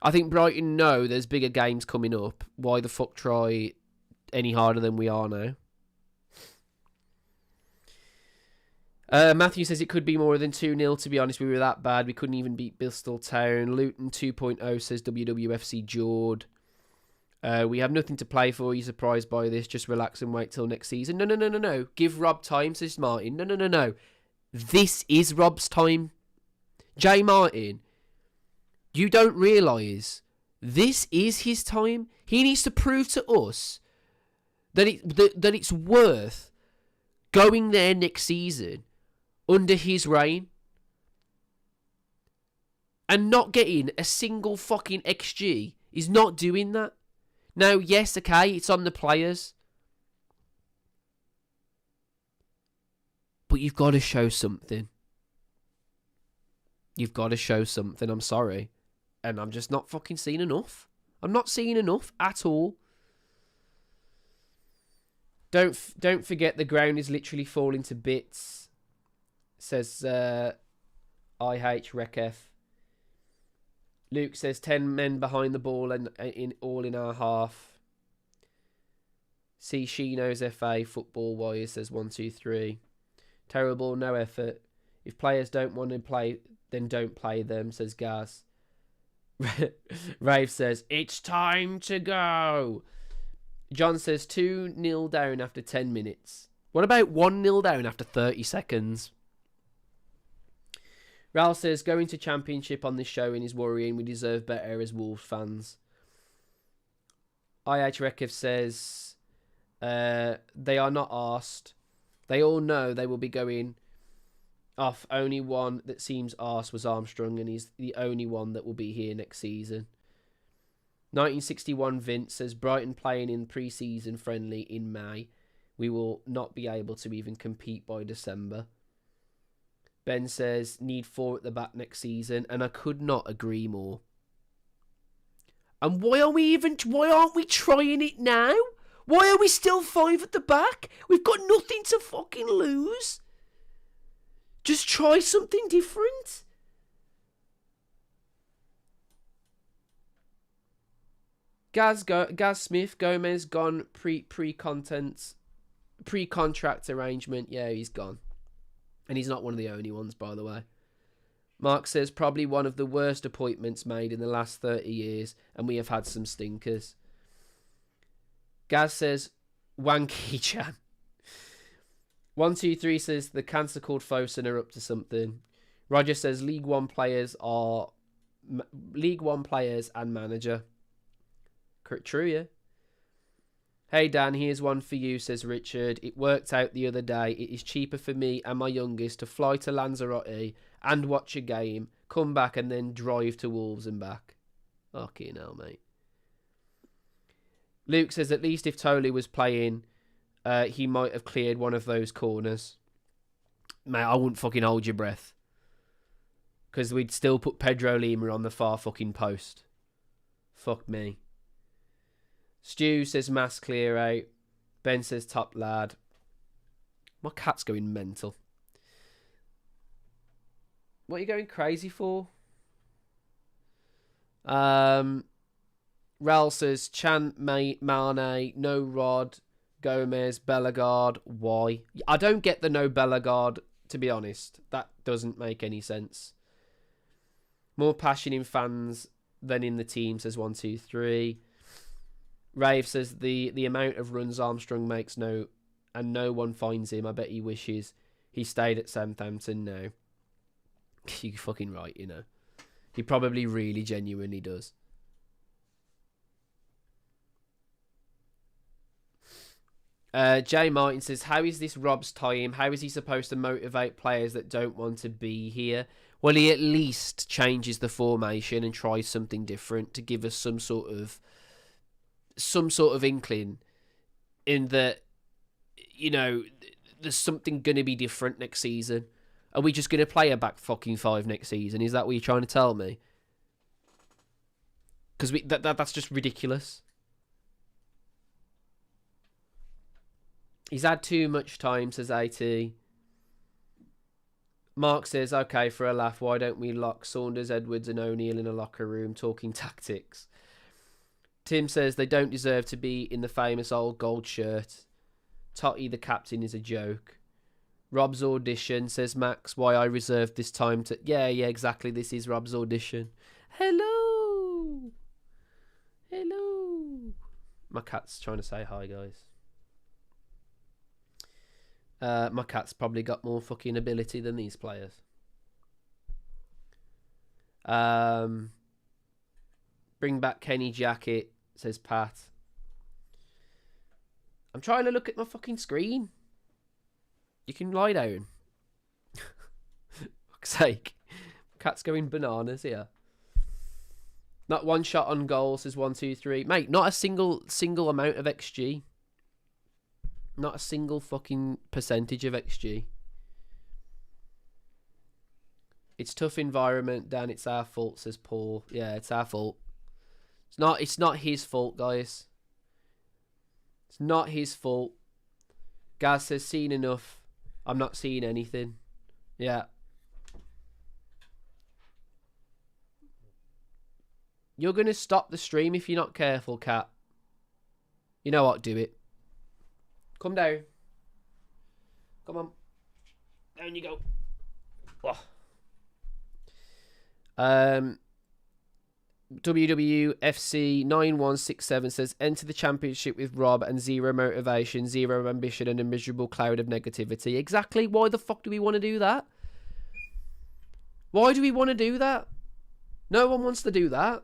I think Brighton know there's bigger games coming up. Why the fuck try any harder than we are now? Matthew says it could be more than 2-0, to be honest. We were that bad. We couldn't even beat Bristol Town. Luton 2.0 says WWFC Jord. We have nothing to play for. Are you surprised by this? Just relax and wait till next season. No. Give Rob time, says Martin. No. This is Rob's time. J. Martin, you don't realise this is his time. He needs to prove to us that it's worth going there next season under his reign and not getting a single fucking XG. He's not doing that. Now, yes, okay, it's on the players. But you've got to show something. You've got to show something, I'm sorry. And I'm just not fucking seeing enough. I'm not seeing enough at all. Don't forget the ground is literally falling to bits, says IH Rekef. Luke says 10 men behind the ball and in our half. See Shino's FA football wise, says 123. Terrible, no effort. If players don't want to play, then don't play them, says Gaz. Rave says it's time to go. John says 2-0 down after 10 minutes. What about 1-0 down after 30 seconds? Ral says, going to Championship on this showing is worrying. We deserve better as Wolves fans. IH Rekev says, they are not arsed. They all know they will be going off. Only one that seems arse was Armstrong, and he's the only one that will be here next season. 1961 Vince says Brighton playing in pre-season friendly in May. We will not be able to even compete by December. Ben says need 4 at the back next season, and I could not agree more. And why aren't we trying it now? Why are we still 5 at the back? We've got nothing to fucking lose. Just try something different. Gaz Smith, Gomez gone pre-contract arrangement. Yeah, he's gone. And he's not one of the only ones, by the way. Mark says probably one of the worst appointments made in the last 30 years, and we have had some stinkers. Gaz says Wanky Chan. 123 says the cancer called Fosun are up to something. Roger says League One players and manager. True, yeah. Hey Dan, here's one for you, says Richard. It worked out the other day. It is cheaper for me and my youngest to fly to Lanzarote and watch a game, come back and then drive to Wolves and back. Fucking hell, mate. Luke says at least if Toley was playing, he might have cleared one of those corners. Mate, I wouldn't fucking hold your breath. Because we'd still put Pedro Lima on the far fucking post. Fuck me. Stu says mass clear out. Ben says top lad. My cat's going mental. What are you going crazy for? Raul says Chan, Mane, no Rod, Gomez, Bellegarde. Why? I don't get the no Bellegarde, to be honest. That doesn't make any sense. More passion in fans than in the team, says 123. Rave says the amount of runs Armstrong makes and no one finds him. I bet he wishes he stayed at Southampton now. You're fucking right, you know. He probably really genuinely does. Jay Martin says, how is this Rob's time? How is he supposed to motivate players that don't want to be here? Well, he at least changes the formation and tries something different to give us some sort of inkling in that, you know, there's something going to be different next season. Are we just going to play a back fucking 5 next season? Is that what you're trying to tell me? Because that's just ridiculous. He's had too much time, says AT. Mark says, okay, for a laugh, why don't we lock Saunders, Edwards and O'Neill in a locker room talking tactics? Tim says they don't deserve to be in the famous old gold shirt. Totty, the captain, is a joke. Rob's audition, says Max, why I reserved this time to... Yeah, exactly. This is Rob's audition. Hello. My cat's trying to say hi, guys. My cat's probably got more fucking ability than these players. Bring back Kenny Jackett, says Pat. I'm trying to look at my fucking screen. You can lie down. Fuck's sake. Cat's going bananas here. Not one shot on goal, says 123. Mate, not a single amount of XG. Not a single fucking percentage of XG. It's tough environment, Dan. It's our fault, says Paul. Yeah, it's our fault. It's not his fault, guys. It's not his fault. Gaz says, seen enough. I'm not seeing anything. Yeah. You're going to stop the stream if you're not careful, cat. You know what? Do it. Come down. Come on. Down you go. Oh. WWFC 9167 says, enter the championship with Rob and zero motivation, zero ambition and a miserable cloud of negativity. Exactly. Why the fuck do we want to do that? Why do we want to do that? No one wants to do that.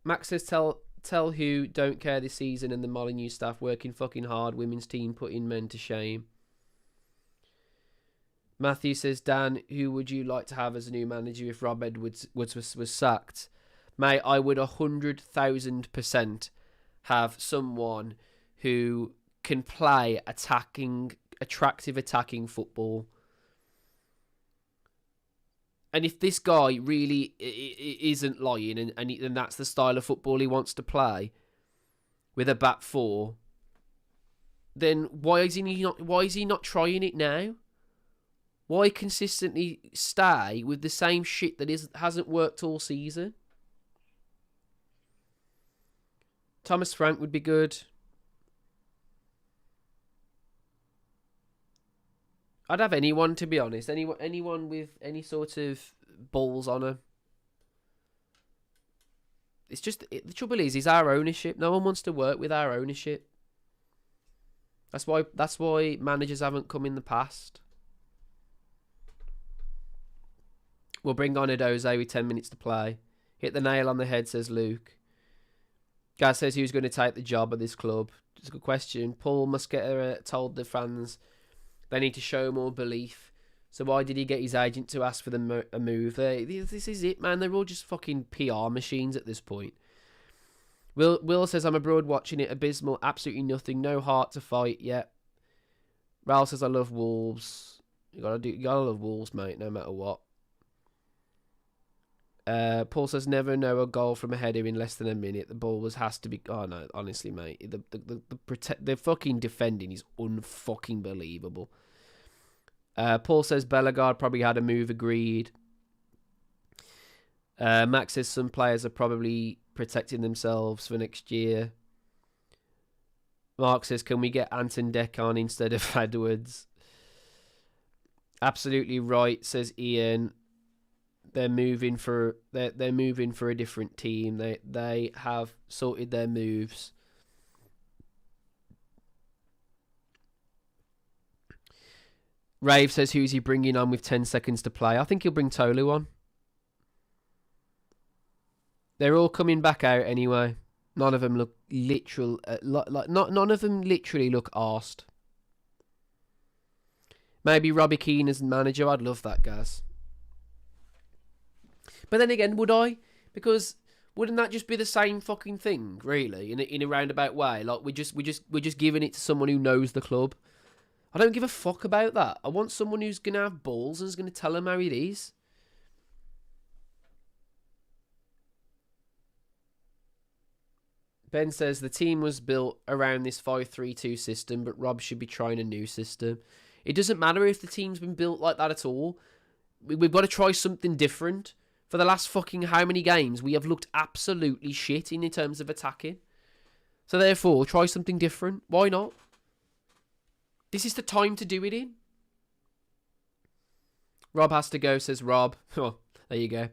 Max says, tell who don't care this season and the Molyneux staff working fucking hard, women's team putting men to shame. Matthew says, Dan, who would you like to have as a new manager if Rob Edwards was sacked? Mate, I would 100,000% have someone who can play attractive attacking football. And if this guy really isn't lying and that's the style of football he wants to play with a back four, then why is he not trying it now? Why consistently stay with the same shit that hasn't worked all season? Thomas Frank would be good. I'd have anyone, to be honest. Anyone with any sort of balls on her. It's just the trouble is our ownership. No one wants to work with our ownership. That's why managers haven't come in the past. We'll bring on Edoze with 10 minutes to play. Hit the nail on the head, says Luke. Gaz says who's going to take the job at this club. It's a good question. Paul Mosquera told the fans they need to show more belief. So why did he get his agent to ask for a move? This is it, man. They're all just fucking PR machines at this point. Will says, I'm abroad watching it. Abysmal. Absolutely nothing. No heart to fight yet. Raul says, I love Wolves. You gotta love Wolves, mate, no matter what. Paul says, never know a goal from a header in less than a minute. The ball has to be... Oh, no, honestly, mate. The fucking defending is unfucking believable. Paul says, Bellegarde probably had a move agreed. Max says, some players are probably protecting themselves for next year. Mark says, can we get Anton Deck on instead of Edwards? Absolutely right, says Ian. They're moving for a different team. They have sorted their moves. Rave says, who's he bringing on with 10 seconds to play? I think he'll bring Tolu on. They're all coming back out anyway. None of them look literal. None of them literally look arsed. Maybe Robbie Keane as manager. I'd love that, guys. But then again, would I? Because wouldn't that just be the same fucking thing, really, in a roundabout way? Like we're just giving it to someone who knows the club. I don't give a fuck about that. I want someone who's gonna have balls and is gonna tell them how it is. Ben says the team was built around this 5-3-2 system, but Rob should be trying a new system. It doesn't matter if the team's been built like that at all. We've got to try something different. For the last fucking how many games, we have looked absolutely shit in terms of attacking. So therefore, try something different. Why not? This is the time to do it in. Rob has to go, says Rob. Oh, there you go.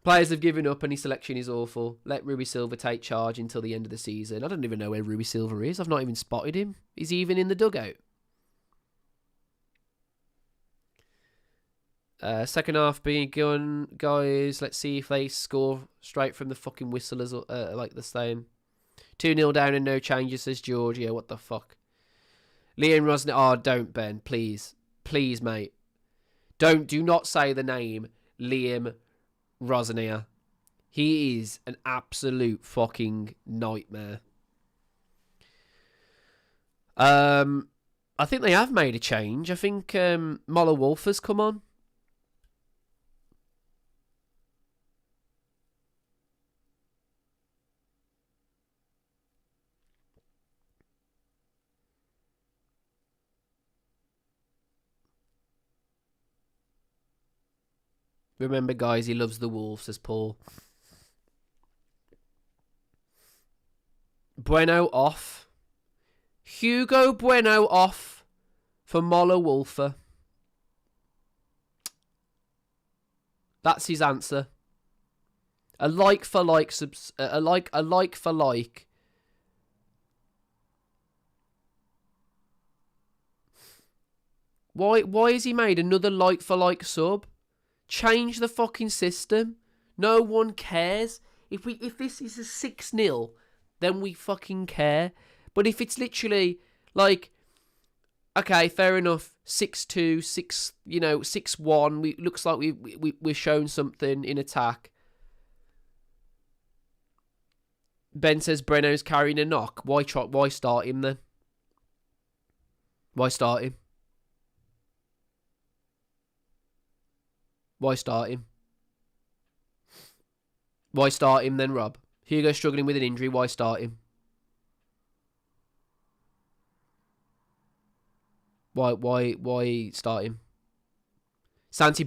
Players have given up and his selection is awful. Let Rui Silva take charge until the end of the season. I don't even know where Rui Silva is. I've not even spotted him. Is he even in the dugout? Second half being gone, guys. Let's see if they score straight from the fucking whistle as like the same. 2-0 down and no changes, says George. Yeah, what the fuck? Liam Rosner. Oh, don't, Ben. Please. Please, mate. Do not say the name Liam Rosner. He is an absolute fucking nightmare. I think they have made a change. I think Moller Wolf has come on. Remember, guys, he loves the Wolves, says Paul. Bueno off. Hugo Bueno off for Moller Wolfer. That's his answer. A like for like. A like for like. Why has he made another like for like sub? Change the fucking system. No one cares. If this is a 6-0, then we fucking care. But if it's literally like Okay, fair enough. 6-2, 6-1. Looks like we're shown something in attack. Ben says Breno's carrying a knock. Why start him then? Why start him? Why start him? Why start him then, Rob? Hugo's struggling with an injury. Why start him? Why start him? What's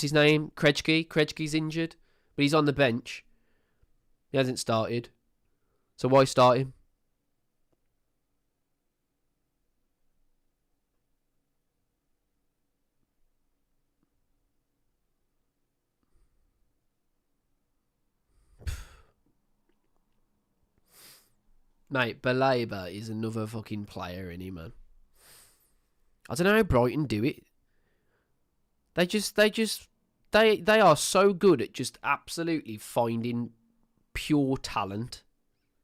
his name? Krejci. Krejci's injured, but he's on the bench. He hasn't started. So why start him? Mate, Baleba is another fucking player, isn't he, man? I don't know how Brighton do it. They are so good at just absolutely finding pure talent.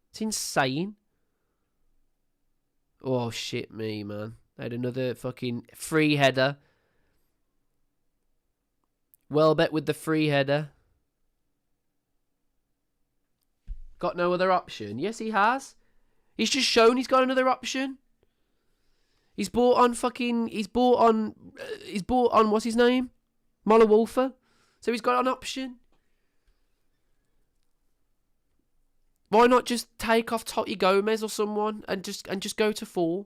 It's insane. Oh, shit me, man. They had another fucking free header. Welbeck with the free header. Got no other option. Yes, he has. He's just shown he's got another option. He's bought on, what's his name? Mola Wolfer. So he's got an option. Why not just take off Totti Gomez or someone and just go to 4?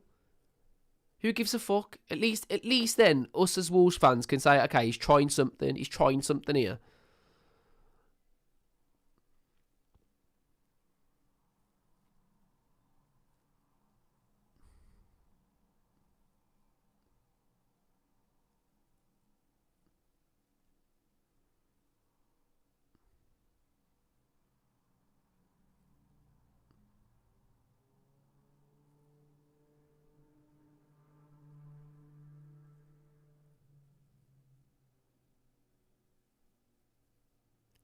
Who gives a fuck? At least then us as Wolves fans can say, okay, he's trying something. He's trying something here.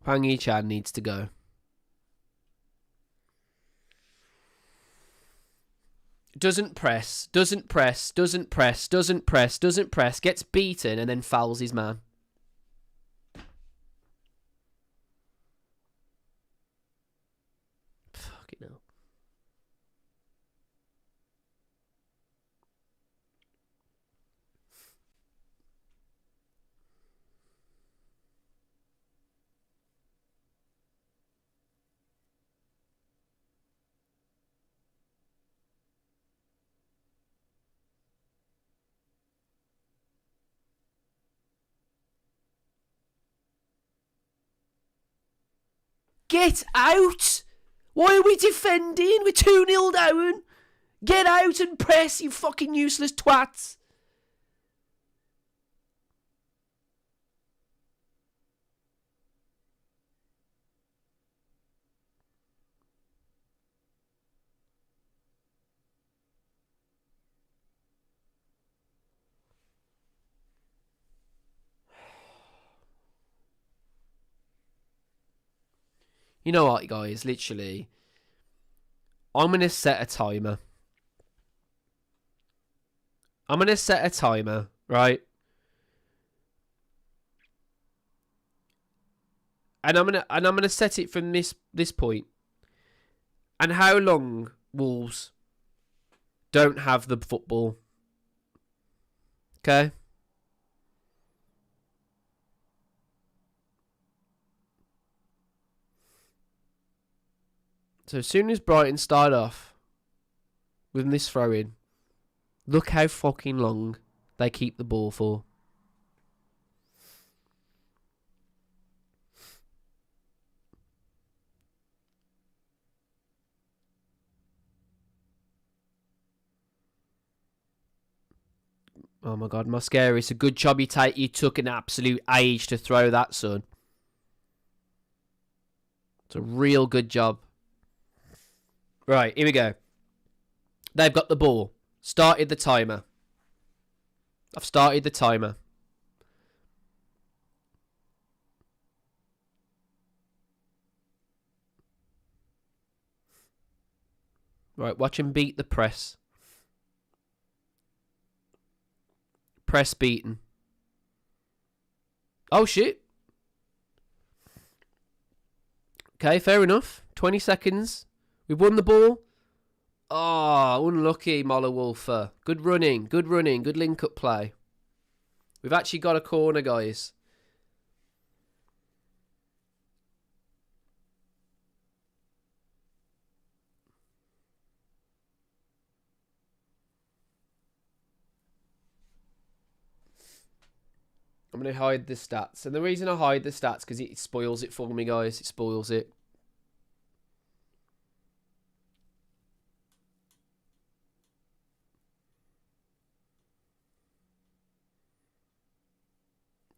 Hwang Hee-chan needs to go. Doesn't press, gets beaten and then fouls his man. Fucking hell. Get out! Why are we defending? We're 2-0 down. Get out and press, you fucking useless twats. You know what, guys? Literally, I'm going to set a timer. Right? And I'm gonna set it from this point. And how long Wolves don't have the football. Okay? So as soon as Brighton start off with this throw-in, look how fucking long they keep the ball for. Oh my God, Mascara, it's a good job you took an absolute age to throw that, son. It's a real good job. Right, here we go. They've got the ball. Started the timer. I've started the timer. Right, watch him beat the press. Press beaten. Oh, shit. Okay, fair enough. 20 seconds. We've won the ball. Oh, unlucky, Moller Wolfer. Good running. Good link-up play. We've actually got a corner, guys. I'm going to hide the stats. And the reason I hide the stats because it spoils it for me, guys. It spoils it.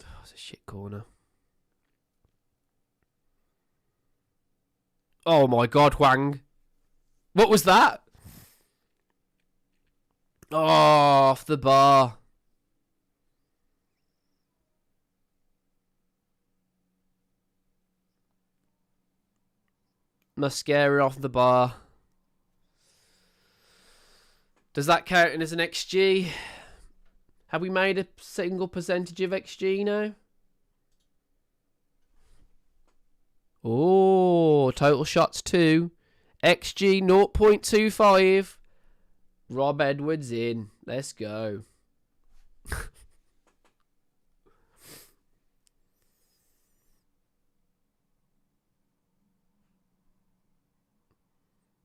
Oh, it's a shit corner. Oh my God, Wang. What was that? Oh, off the bar. Mascara off the bar. Does that count as an XG? Have we made a single percentage of XG now? Oh, total shots 2. XG 0.25. Rob Edwards in. Let's go.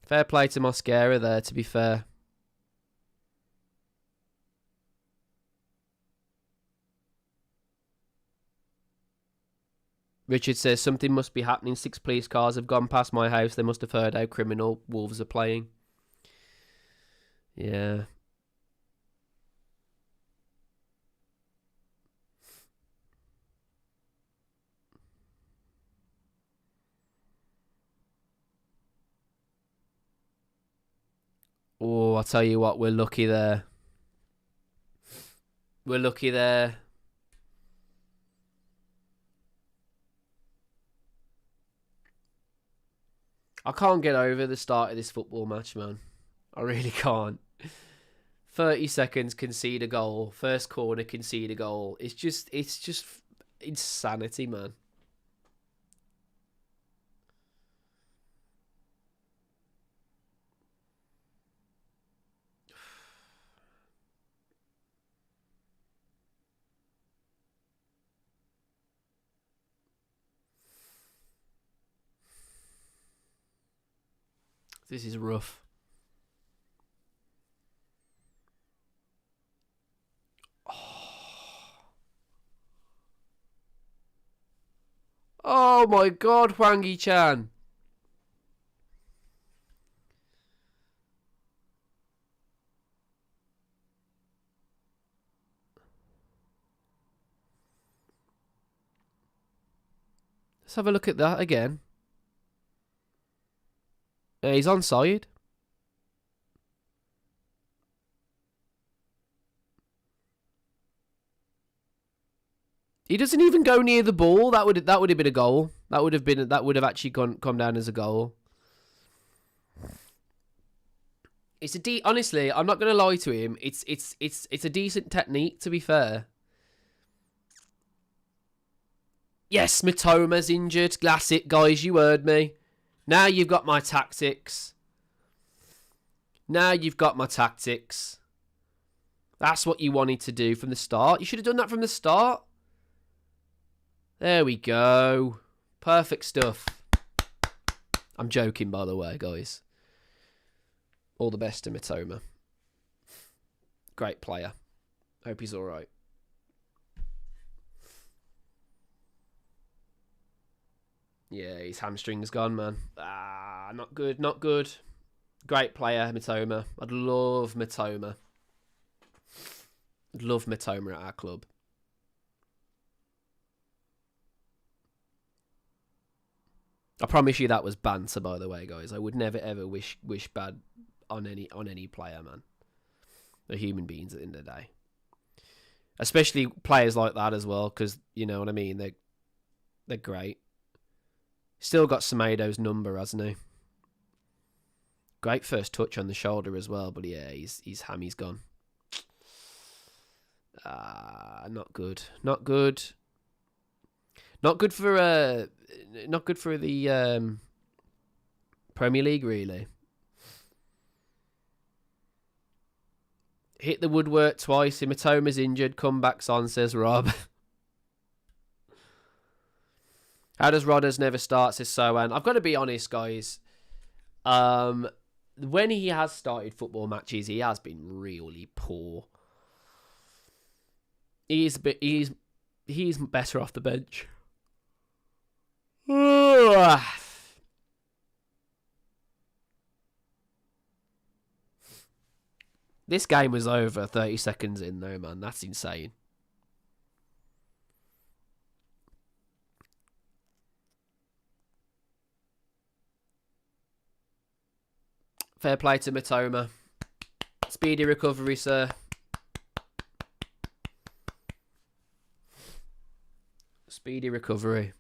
Fair play to Mascara there, to be fair. Richard says, something must be happening. 6 police cars have gone past my house. They must have heard how criminal Wolves are playing. Yeah. Oh, I'll tell you what, we're lucky there. We're lucky there. I can't get over the start of this football match, man. I really can't. 30 seconds, concede a goal. First corner, concede a goal. It's just insanity, man. This is rough. Oh my God, Hwangi-chan. Let's have a look at that again. He's onside. He doesn't even go near the ball. That would have been a goal. That would have actually come down as a goal. It's honestly, I'm not gonna lie to him. It's a decent technique, to be fair. Yes, Mitoma's injured. Glass it, guys. You heard me. Now you've got my tactics. That's what you wanted to do from the start. You should have done that from the start. There we go. Perfect stuff. I'm joking, by the way, guys. All the best to Mitoma. Great player. Hope he's alright. Yeah, his hamstring's gone, man. Not good, not good. Great player, Mitoma. I'd love Mitoma. I'd love Mitoma at our club. I promise you that was banter, by the way, guys. I would never ever wish bad on any player, man. They're human beings at the end of the day. Especially players like that as well, because you know what I mean. They're great. Still got Semedo's number, hasn't he? Great first touch on the shoulder as well, but yeah, his hammy's gone. Not good. Not good. Not good for the Premier League, really. Hit the woodwork twice. Imatoma's injured. Comebacks on, says Rob. How does Rodders never start, says Sohan. I've got to be honest, guys. When he has started football matches, he has been really poor. He's better off the bench. This game was over 30 seconds in, though, man. That's insane. Fair play to Matoma. Speedy recovery, sir. Speedy recovery.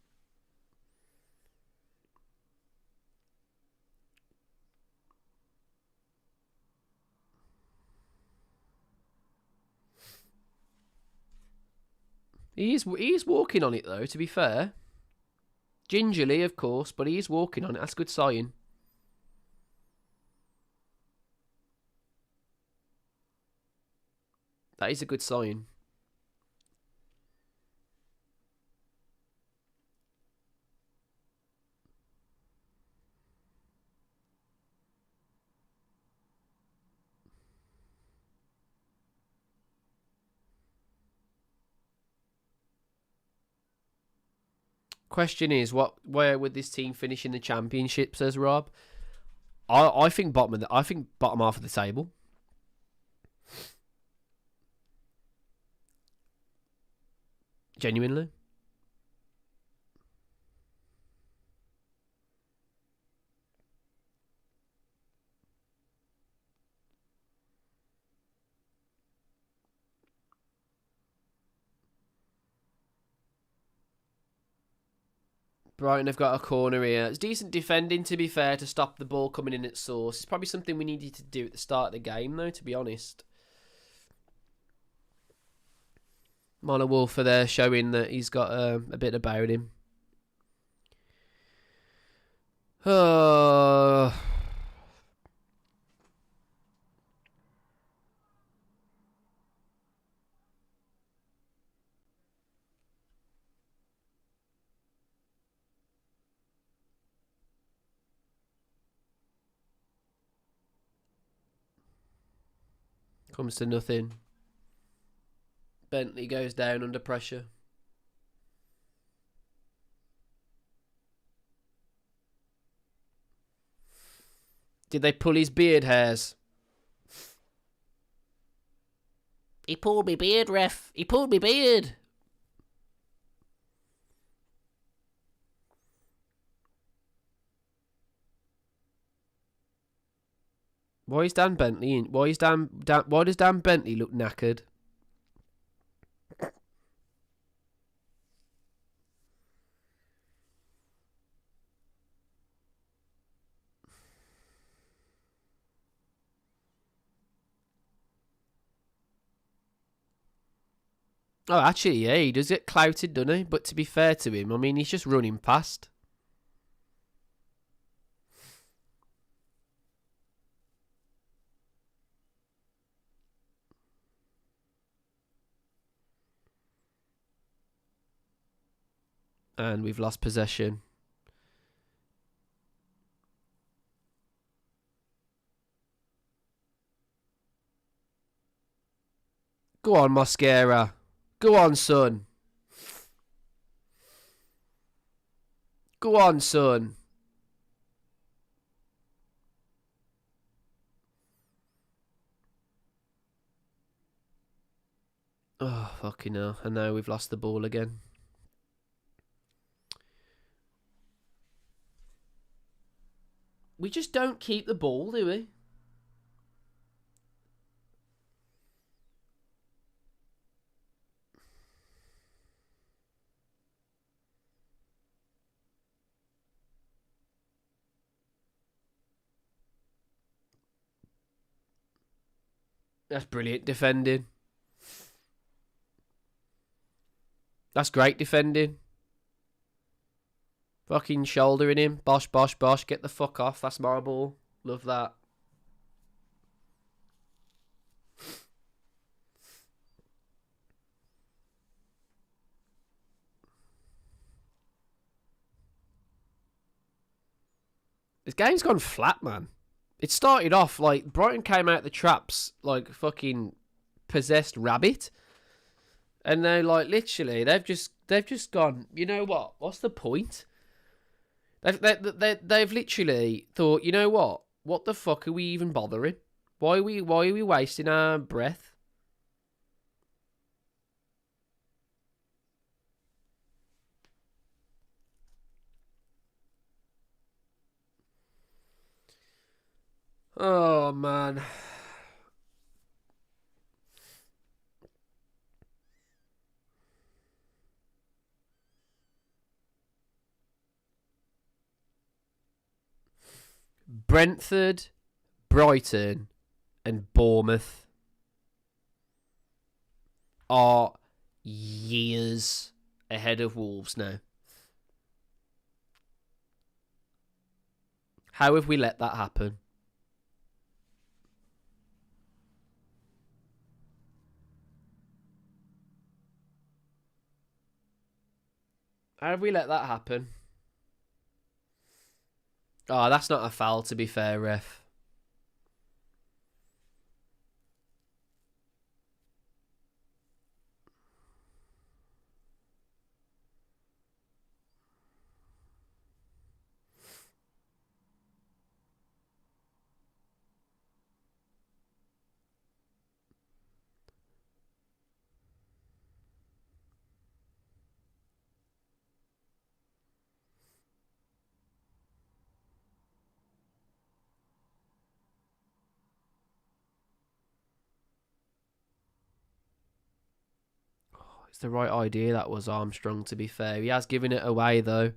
He's walking on it, though, to be fair. Gingerly, of course, but he is walking on it. That's a good sign. That is a good sign. Question is, where would this team finish in the championship? Says Rob. I think bottom half of the table. Genuinely. Brighton have got a corner here. It's decent defending, to be fair, to stop the ball coming in at source. It's probably something we needed to do at the start of the game, though, to be honest. Mono Wolfer there showing that he's got a bit about him. Comes to nothing. Bentley goes down under pressure. Did they pull his beard hairs? He pulled me beard, ref. He pulled me beard. Why is Dan Bentley in? Why does Dan Bentley look knackered? Oh, actually, yeah, he does get clouted, doesn't he? But to be fair to him, I mean, he's just running past. And we've lost possession. Go on, Mosquera. Go on, son. Go on, son. Oh, fucking hell. And now we've lost the ball again. We just don't keep the ball, do we? That's brilliant defending. That's great defending. Fucking shouldering him. Bosh, bosh, bosh. Get the fuck off. That's my ball. Love that. This game's gone flat, man. It started off like Brighton came out the traps like fucking possessed rabbit. And they're like, literally, they've just gone, you know what? What's the point? They've literally thought, you know what? What the fuck are we even bothering? Why are we wasting our breath? Oh man. Brentford, Brighton, and Bournemouth are years ahead of Wolves now. How have we let that happen? How have we let that happen? Oh, that's not a foul, to be fair, ref. It's the right idea, that was Armstrong, to be fair. He has given it away, though.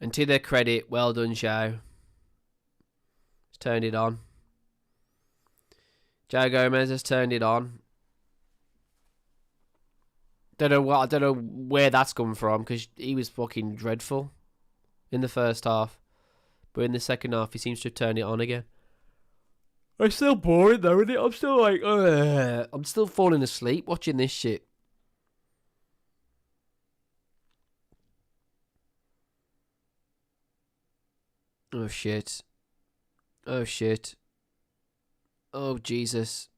And to their credit, well done, Joe. He's turned it on. Joe Gomez has turned it on. I don't know where that's come from, because he was fucking dreadful in the first half. But in the second half, he seems to have turned it on again. It's still boring though, isn't it? I'm still like, I'm still falling asleep watching this shit. Oh shit. Oh shit. Oh Jesus.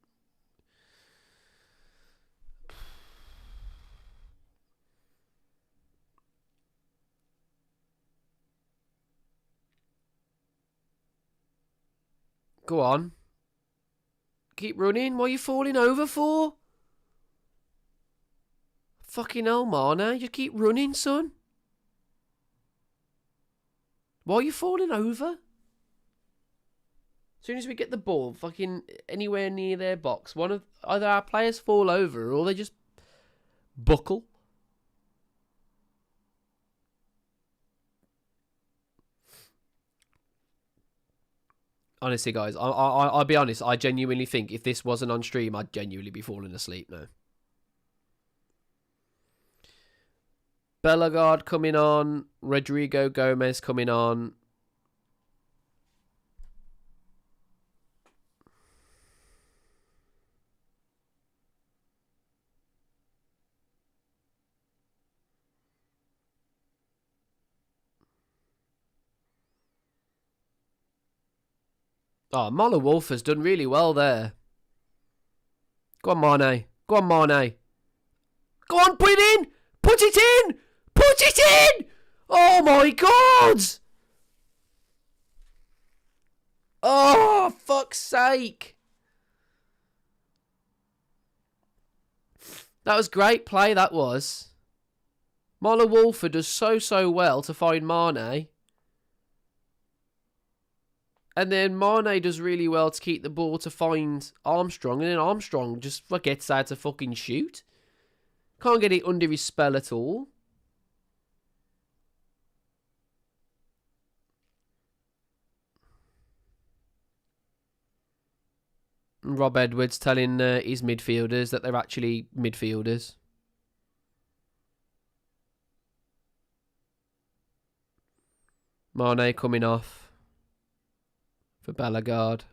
Go on. Keep running. What are you falling over for? Fucking hell, Marna. Just keep running, son. Why are you falling over? As soon as we get the ball fucking anywhere near their box, either our players fall over or they just buckle. Honestly, guys, I'll be honest. I genuinely think if this wasn't on stream, I'd genuinely be falling asleep now. Bellegarde coming on. Rodrigo Gomez coming on. Oh, Marlon Wolf has done really well there. Go on, Mane. Go on, Mane. Go on, put it in! Put it in! Put it in! Oh my God! Oh, fuck's sake. That was great play, that was. Marlon Wolford does so well to find Mane. And then Mane does really well to keep the ball to find Armstrong. And then Armstrong just forgets how to fucking shoot. Can't get it under his spell at all. Rob Edwards telling his midfielders that they're actually midfielders. Mane coming off for Ballagard.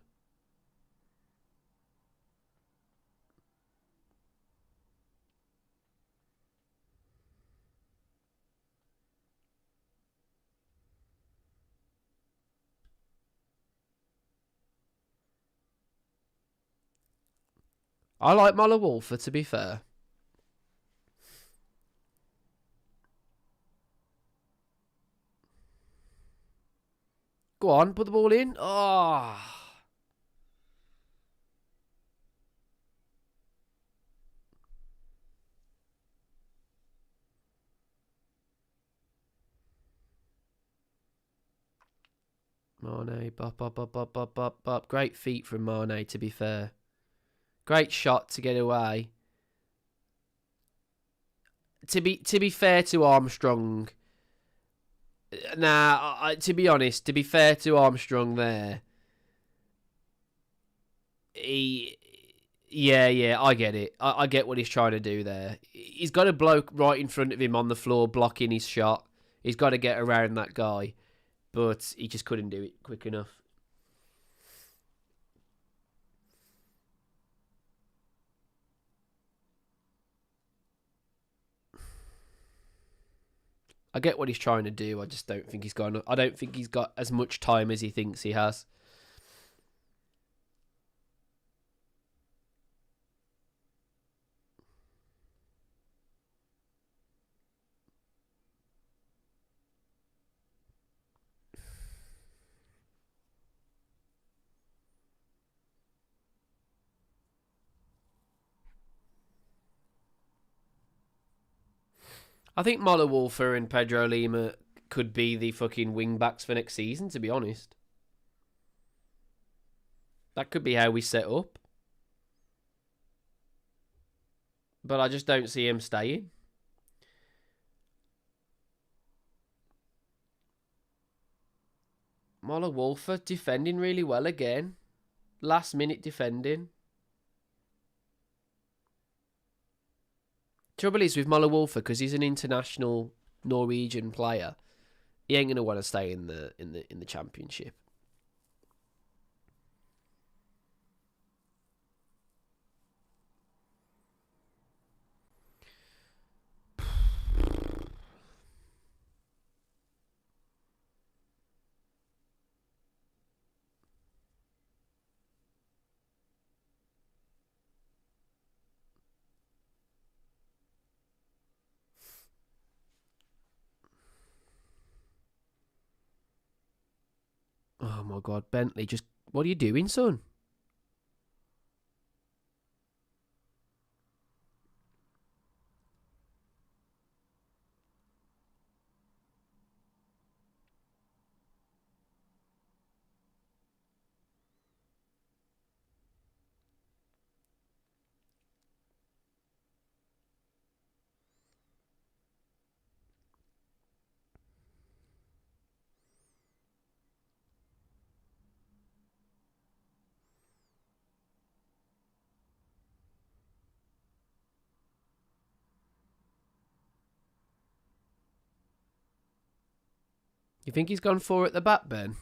I like Moller Wolfer, to be fair. Go on, put the ball in. Oh. Mane, bop. Great feet from Mane, to be fair. Great shot to get away. To be fair to Armstrong, to be honest, to be fair to Armstrong there, yeah, I get it. I get what he's trying to do there. He's got a bloke right in front of him on the floor blocking his shot. He's got to get around that guy, but he just couldn't do it quick enough. I get what he's trying to do. I just don't think I don't think he's got as much time as he thinks he has. I think Moller Wolfer and Pedro Lima could be the fucking wing backs for next season, to be honest. That could be how we set up. But I just don't see him staying. Moller Wolfer defending really well again. Last minute defending. Trouble is with Moller Wolfer, because he's an international Norwegian player, he ain't gonna want to stay in the championship. Oh my god, Bentley, just what are you doing, son? You think he's gone 4 at the back, Ben?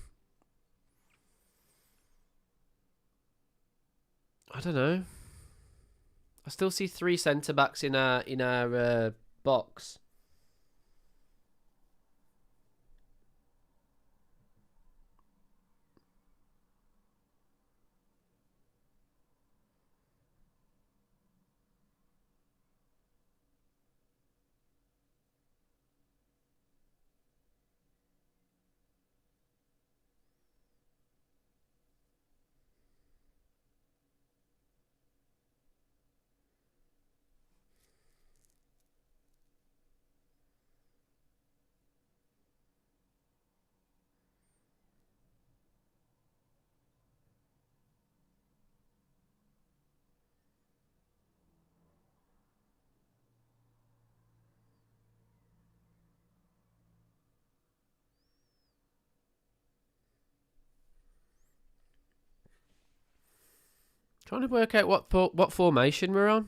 I don't know. I still see 3 centre backs in our box. Trying to work out what formation we're on.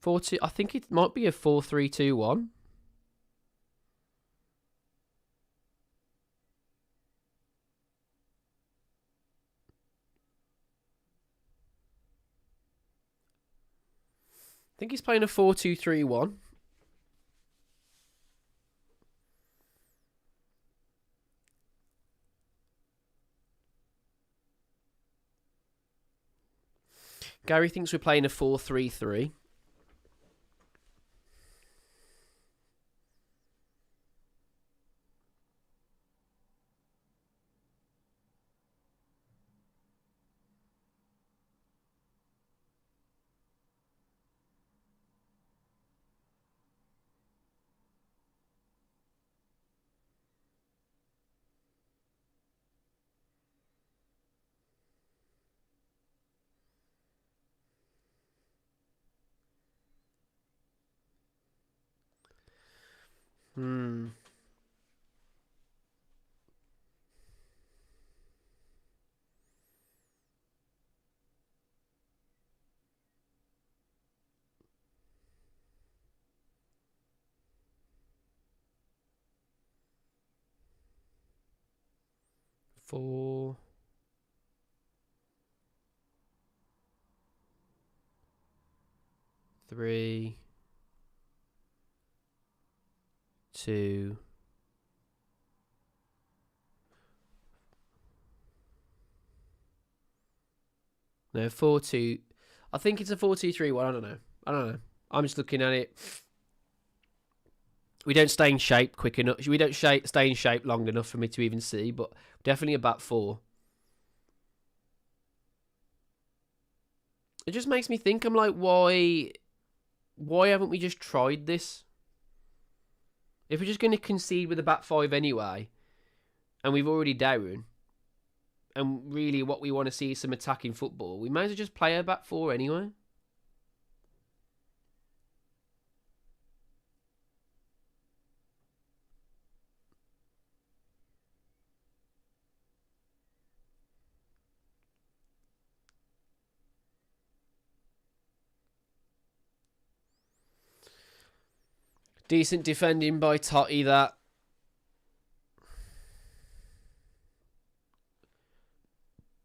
4-2. I think it might be a 4-3-2-1. I think he's playing a 4-2-3-1. Gary thinks we're playing a 4-3-3. Hmm. Four. 3, 2. No, 4-2. I think it's a 4-2-3-1. I don't know. I'm just looking at it. We don't stay in shape quick enough. We don't stay in shape long enough for me to even see, but definitely a back 4. It just makes me think, I'm like, why haven't we just tried this? If we're just going to concede with a back 5 anyway, and we've already down, and really what we want to see is some attacking football, we may as well just play a back 4 anyway. Decent defending by Totti, that.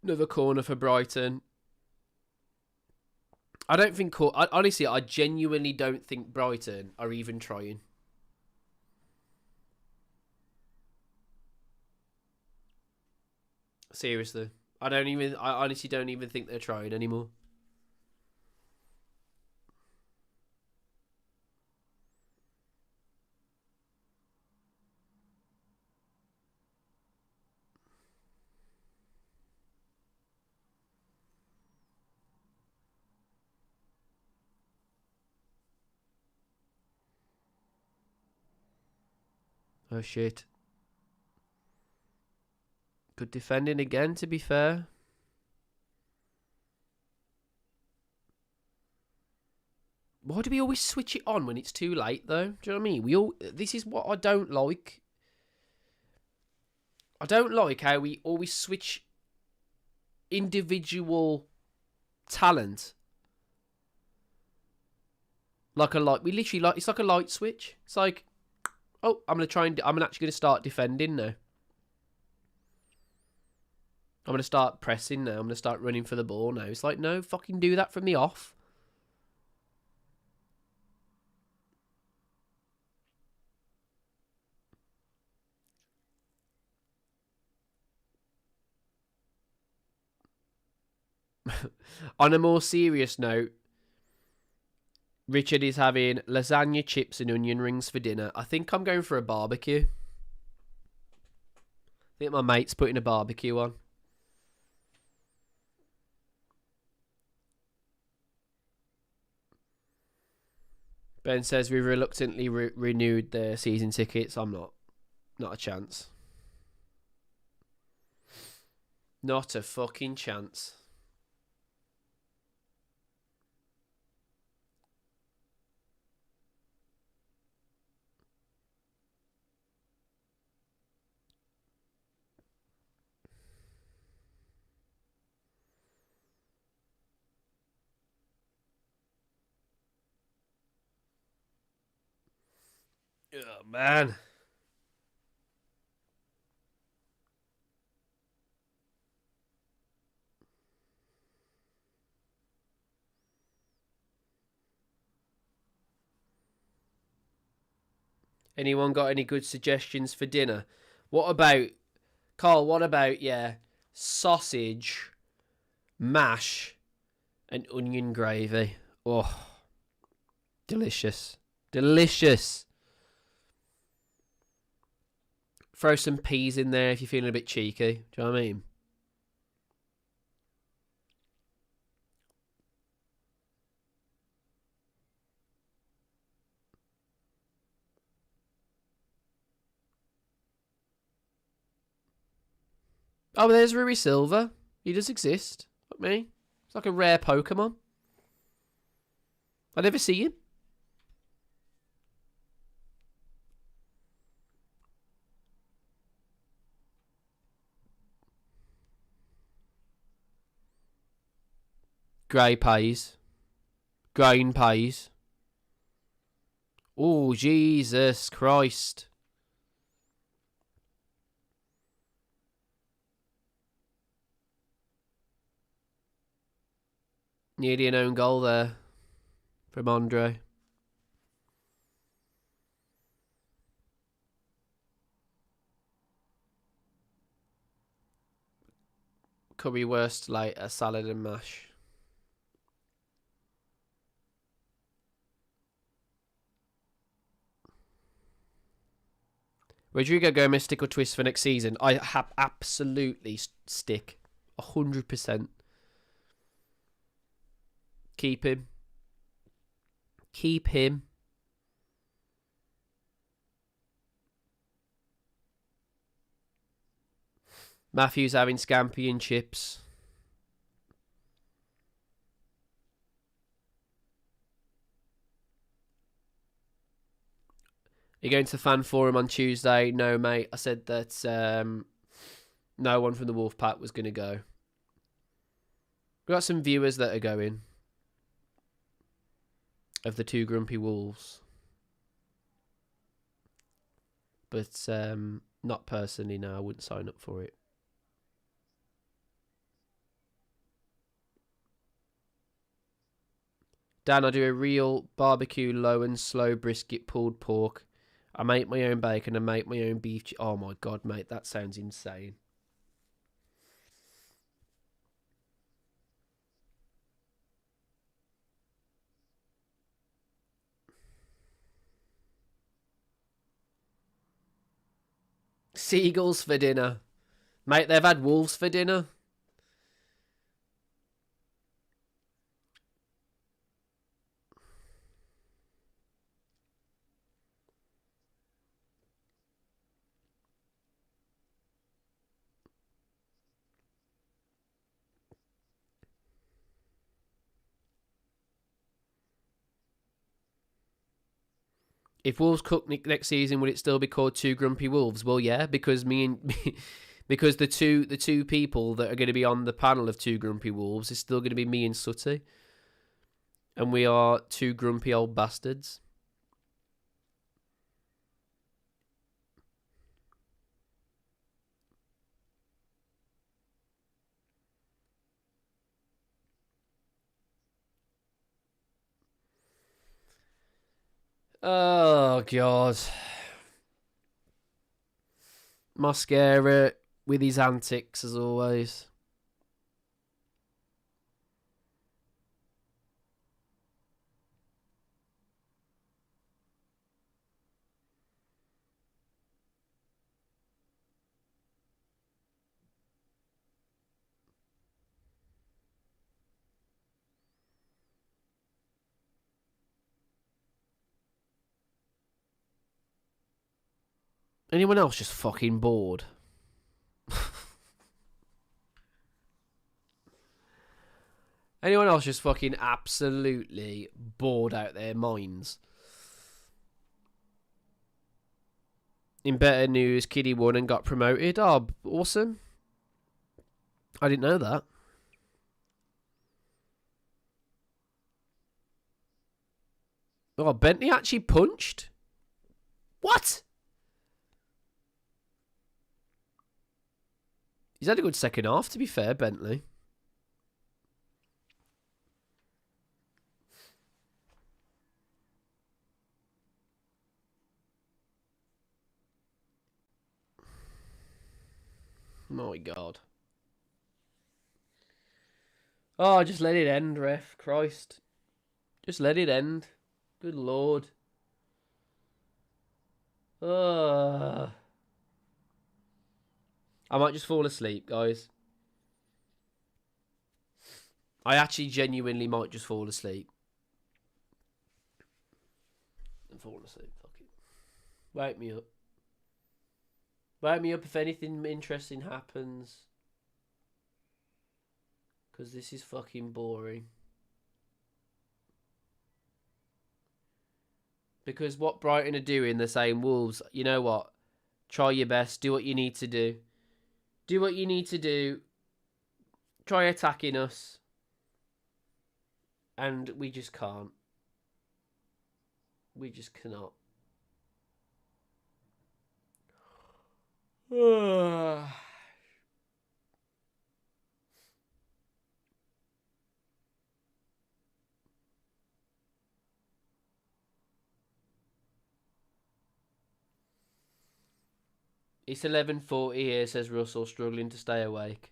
Another corner for Brighton. I don't think... Honestly, I genuinely don't think Brighton are even trying. Seriously. I honestly don't even think they're trying anymore. Oh, shit. Good defending again, to be fair. Why do we always switch it on when it's too late, though? Do you know what I mean? This is what I don't like. I don't like how we always switch individual talent. We literally it's like a light switch. It's like, oh, I'm actually going to start defending now. I'm going to start pressing now. I'm going to start running for the ball now. It's like, no, fucking do that from the off. On a more serious note, Richard is having lasagna, chips and onion rings for dinner. I think I'm going for a barbecue. I think my mate's putting a barbecue on. Ben says we reluctantly renewed their season tickets. I'm not. Not a chance. Not a fucking chance. Oh, man. Anyone got any good suggestions for dinner? What about, Carl, what about, sausage, mash, and onion gravy? Oh, delicious. Delicious. Throw some peas in there if you're feeling a bit cheeky. Do you know what I mean? Oh, there's Rui Silva. He does exist. Fuck me. It's like a rare Pokemon. I never see him. Grey pays. Grain pays. Oh, Jesus Christ. Nearly an own goal there from Andre. Could be worse like a salad and mash. Rodrigo Gomez stick or twist for next season? I have absolutely stick. 100%. Keep him. Keep him. Matthews having scampi and chips. Are you going to the fan forum on Tuesday? No, mate. I said that no one from the Wolfpack was going to go. We've got some viewers that are going. Of the two Grumpy Wolves. But not personally, no. I wouldn't sign up for it. Dan, I do a real barbecue low and slow brisket pulled pork. I make my own bacon and make my own beef. Oh my god, mate, that sounds insane. Seagulls for dinner. Mate, they've had wolves for dinner. If Wolves cook next season, would it still be called Two Grumpy Wolves? Well, yeah, because because the two people that are going to be on the panel of Two Grumpy Wolves is still going to be me and Sutty, and we are two grumpy old bastards. Oh god, Mascara with his antics as always. Anyone else just fucking bored? Anyone else just fucking absolutely bored out their minds? In better news, Kiddy won and got promoted. Oh, awesome. I didn't know that. Oh, Bentley actually punched? What? He's had a good second half, to be fair, Bentley. My God. Oh, just let it end, ref. Christ. Just let it end. Good Lord. I might just fall asleep, guys. I actually genuinely might just fall asleep. And fall asleep. Fuck it. Wake me up. Wake me up if anything interesting happens. Because this is fucking boring. Because what Brighton are doing, they're saying, Wolves, you know what? Try your best. Do what you need to do. Do what you need to do. Try attacking us. And we just can't. We just cannot. It's 11:40 here, says Russell, struggling to stay awake.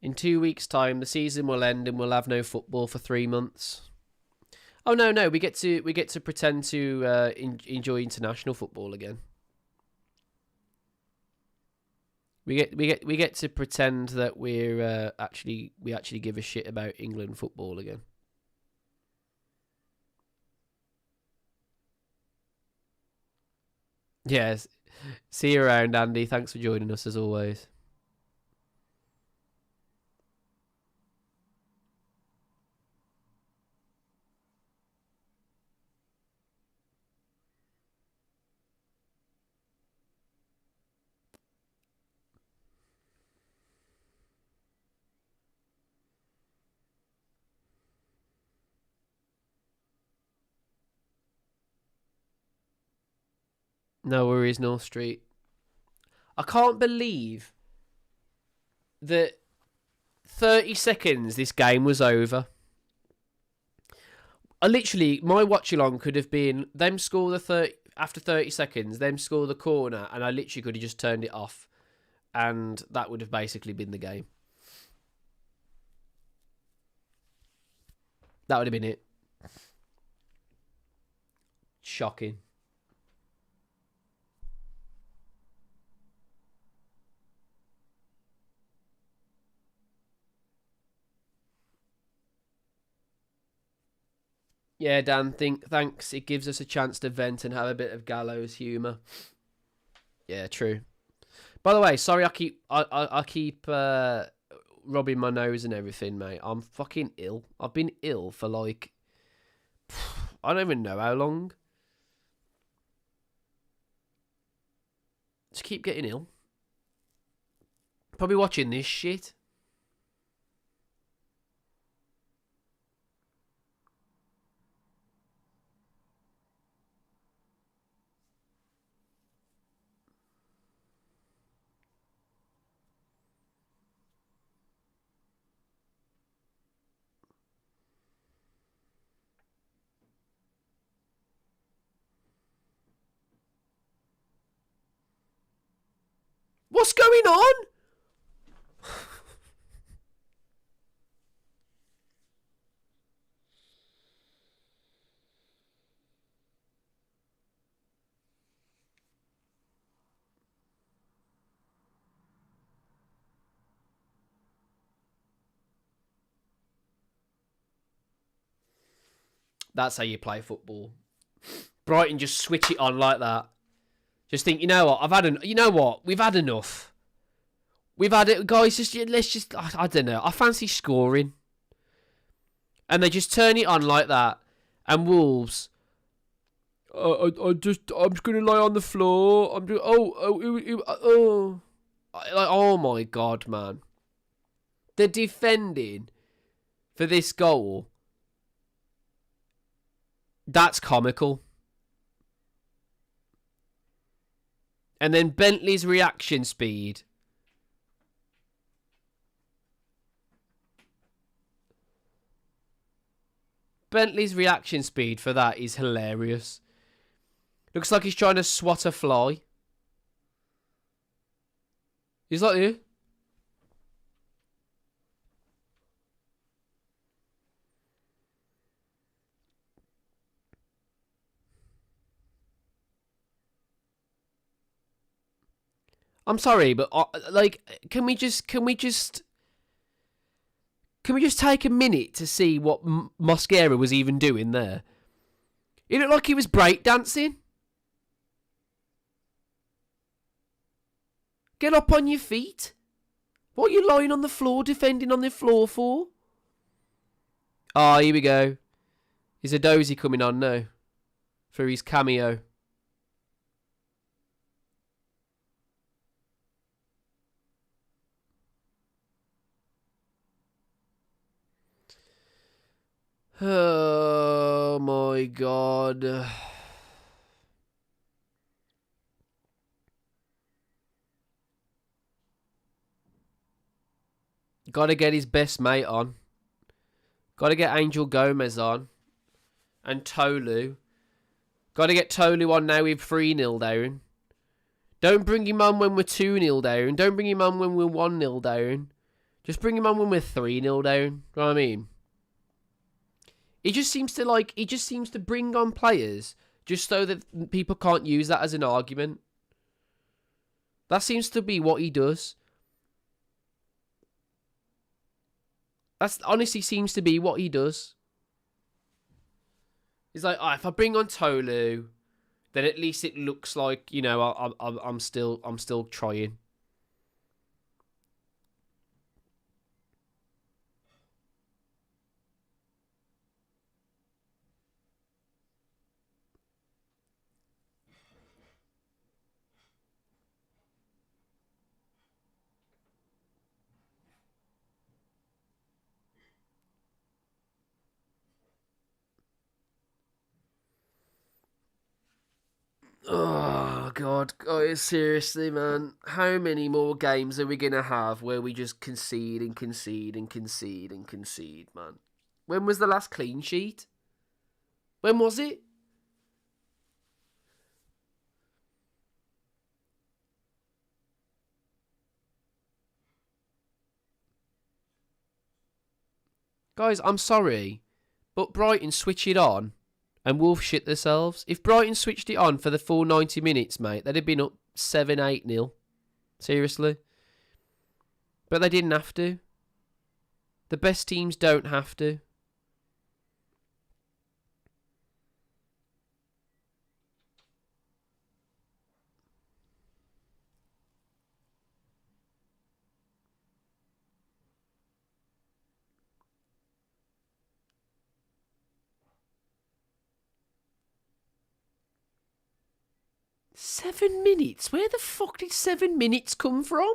In 2 weeks' time, the season will end and we'll have no football for 3 months. Oh no! We get to pretend to enjoy international football again. We get to pretend that we actually give a shit about England football again. Yes. See you around, Andy. Thanks for joining us as always. No worries, North Street. I can't believe that 30 seconds this game was over. My watch along could have been them score after 30 seconds, them score the corner, and I literally could have just turned it off, and that would have basically been the game. That would have been it. Shocking. Yeah, Dan, thanks. It gives us a chance to vent and have a bit of gallows humour. Yeah, true. By the way, sorry I keep rubbing my nose and everything, mate. I'm fucking ill. I've been ill for like I don't even know how long. Just keep getting ill. Probably watching this shit. What's going on? That's how you play football. Brighton just switch it on like that. Just think, you know what? We've had enough. We've had it, guys. Let's just. I don't know. I fancy scoring. And they just turn it on like that. And Wolves, I'm just gonna lie on the floor. I'm just, like, oh my God, man. The defending for this goal, that's comical. And then Bentley's reaction speed. Bentley's reaction speed for that is hilarious. Looks like he's trying to swat a fly. He's like, yeah. I'm sorry, but like, can we just take a minute to see what Mosquera was even doing there? It looked like he was breakdancing. Get up on your feet. What are you lying on the floor, defending on the floor for? Ah, here we go. Is a dozy coming on now for his cameo? Oh my God. Gotta get his best mate on. Gotta get Angel Gomez on. And Tolu. Gotta get Tolu on now with 3-0 down. Don't bring him on when we're 2-0 down. Don't bring him on when we're 1-0 down. Just bring him on when we're 3-0 down. You know what I mean? He just seems to bring on players just so that people can't use that as an argument. That seems to be what he does. That honestly seems to be what he does. He's like, if I bring on Tolu, then at least it looks like, you know, I'm still trying. Oh, God. Oh, seriously, man. How many more games are we going to have where we just concede and concede and concede and concede, man? When was the last clean sheet? When was it? Guys, I'm sorry, but Brighton switch it on and Wolves shit themselves. If Brighton switched it on for the full 90 minutes, mate, they'd have been up 7-8-0. Seriously. But they didn't have to. The best teams don't have to. Seven minutes? Where the fuck did 7 minutes come from?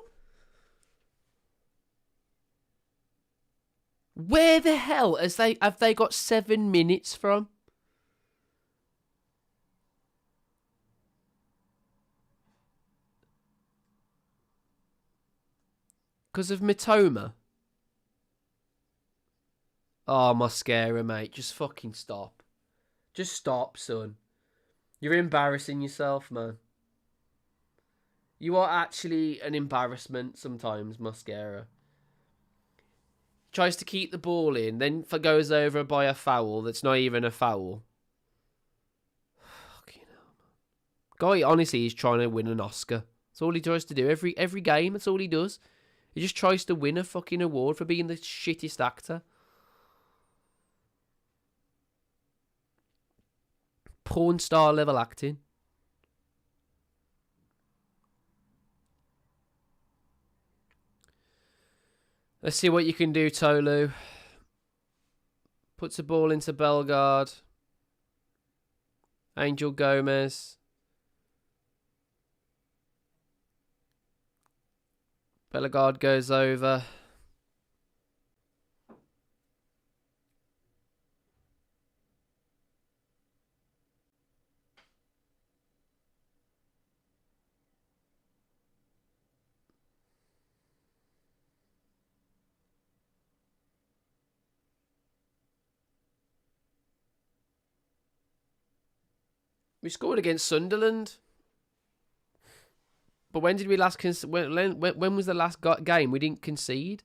Where the hell have they got 7 minutes from? Because of Mitoma? Oh, Mosquera, mate. Just fucking stop. Just stop, son. You're embarrassing yourself, man. You are actually an embarrassment sometimes, Mosquera. Tries to keep the ball in, then goes over by a foul that's not even a foul. Fucking hell, man. Guy, honestly, he's trying to win an Oscar. That's all he tries to do. Every game, that's all he does. He just tries to win a fucking award for being the shittest actor. Porn star level acting. Let's see what you can do, Tolu. Puts a ball into Bellegarde. Angel Gomez. Bellegarde goes over. We scored against Sunderland. But when did we last when was the last game we didn't concede?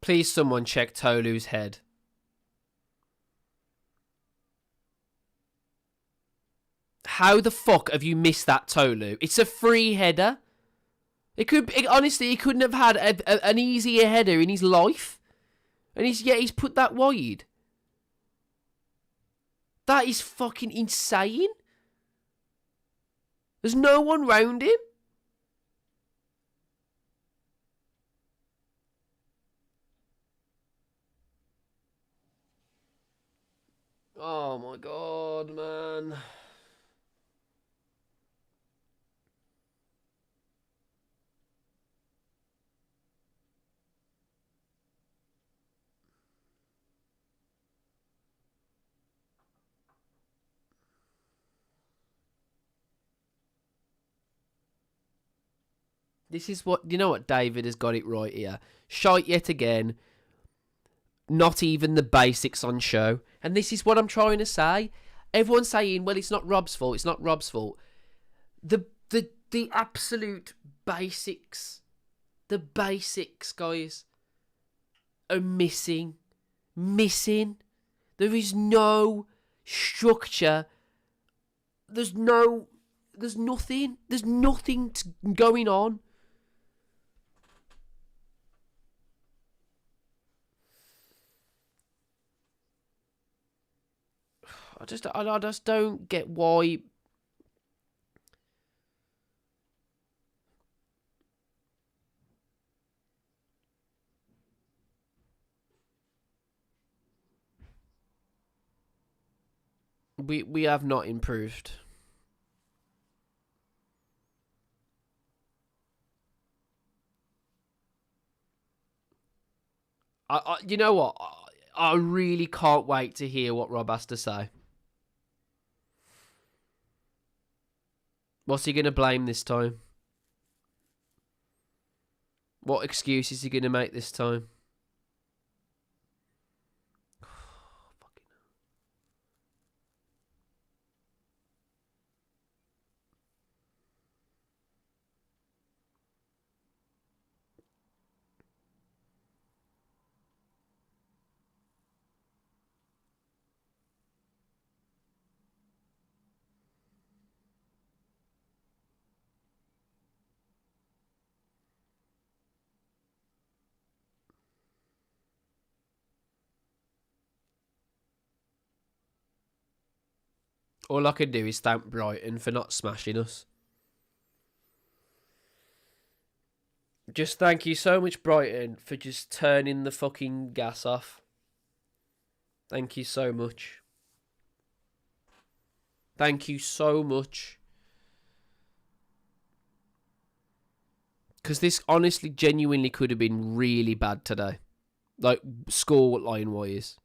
Please someone check Tolu's head. How the fuck have you missed that, Tolu? It's a free header. Honestly, he couldn't have had an easier header in his life. And he's put that wide. That is fucking insane. There's no one round him. Oh my god, man. This is what... You know what? David has got it right here. Shite yet again. Not even the basics on show. And this is what I'm trying to say. Everyone's saying, well, it's not Rob's fault. It's not Rob's fault. The absolute basics. The basics, guys, are missing. Missing. There is no structure. There's nothing. There's nothing going on. I just don't get why. We have not improved. You know what? I really can't wait to hear what Rob has to say. What's he going to blame this time? What excuse is he going to make this time? All I can do is thank Brighton for not smashing us. Just thank you so much, Brighton, for just turning the fucking gas off. Thank you so much. Thank you so much. Because this honestly, genuinely could have been really bad today. Like, score line-wise.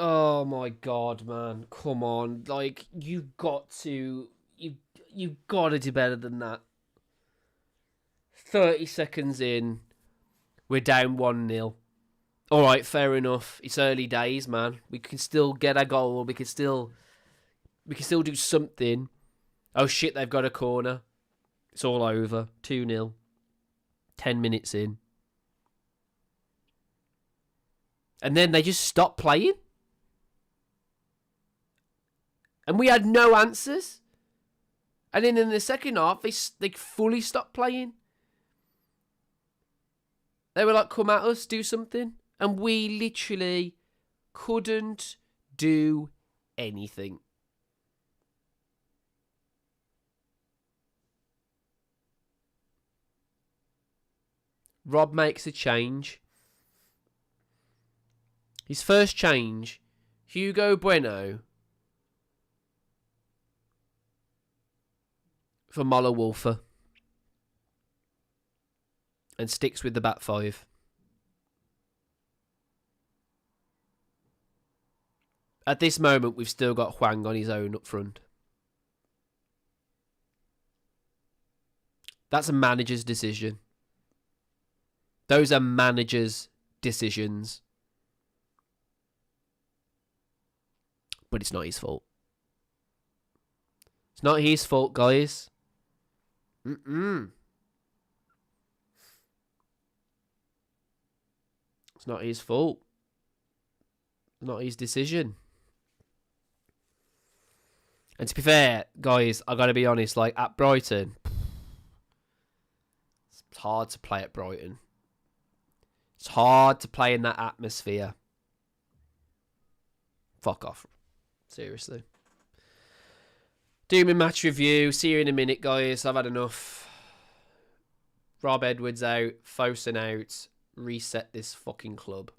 Oh my god, man. Come on. Like, you've got to... You've got to do better than that. 30 seconds in, we're down 1-0. All right, fair enough. It's early days, man. We can still get a goal. We can still do something. Oh shit, they've got a corner. It's all over. 2-0. 10 minutes in. And then they just stopped playing. And we had no answers. And then in the second half, they fully stopped playing. They were like, come at us, do something. And we literally couldn't do anything. Rob makes a change. His first change, Hugo Bueno for Moller Wolfer. And sticks with the back five. At this moment, we've still got Hwang on his own up front. That's a manager's decision. Those are managers' decisions. But it's not his fault. It's not his fault, guys. It's not his fault. It's not his decision. And to be fair, guys, I gotta be honest, like at Brighton, it's hard to play at Brighton. It's hard to play in that atmosphere. Fuck off. Seriously. Do my match review. See you in a minute, guys. I've had enough. Rob Edwards out. Fosun out. Reset this fucking club.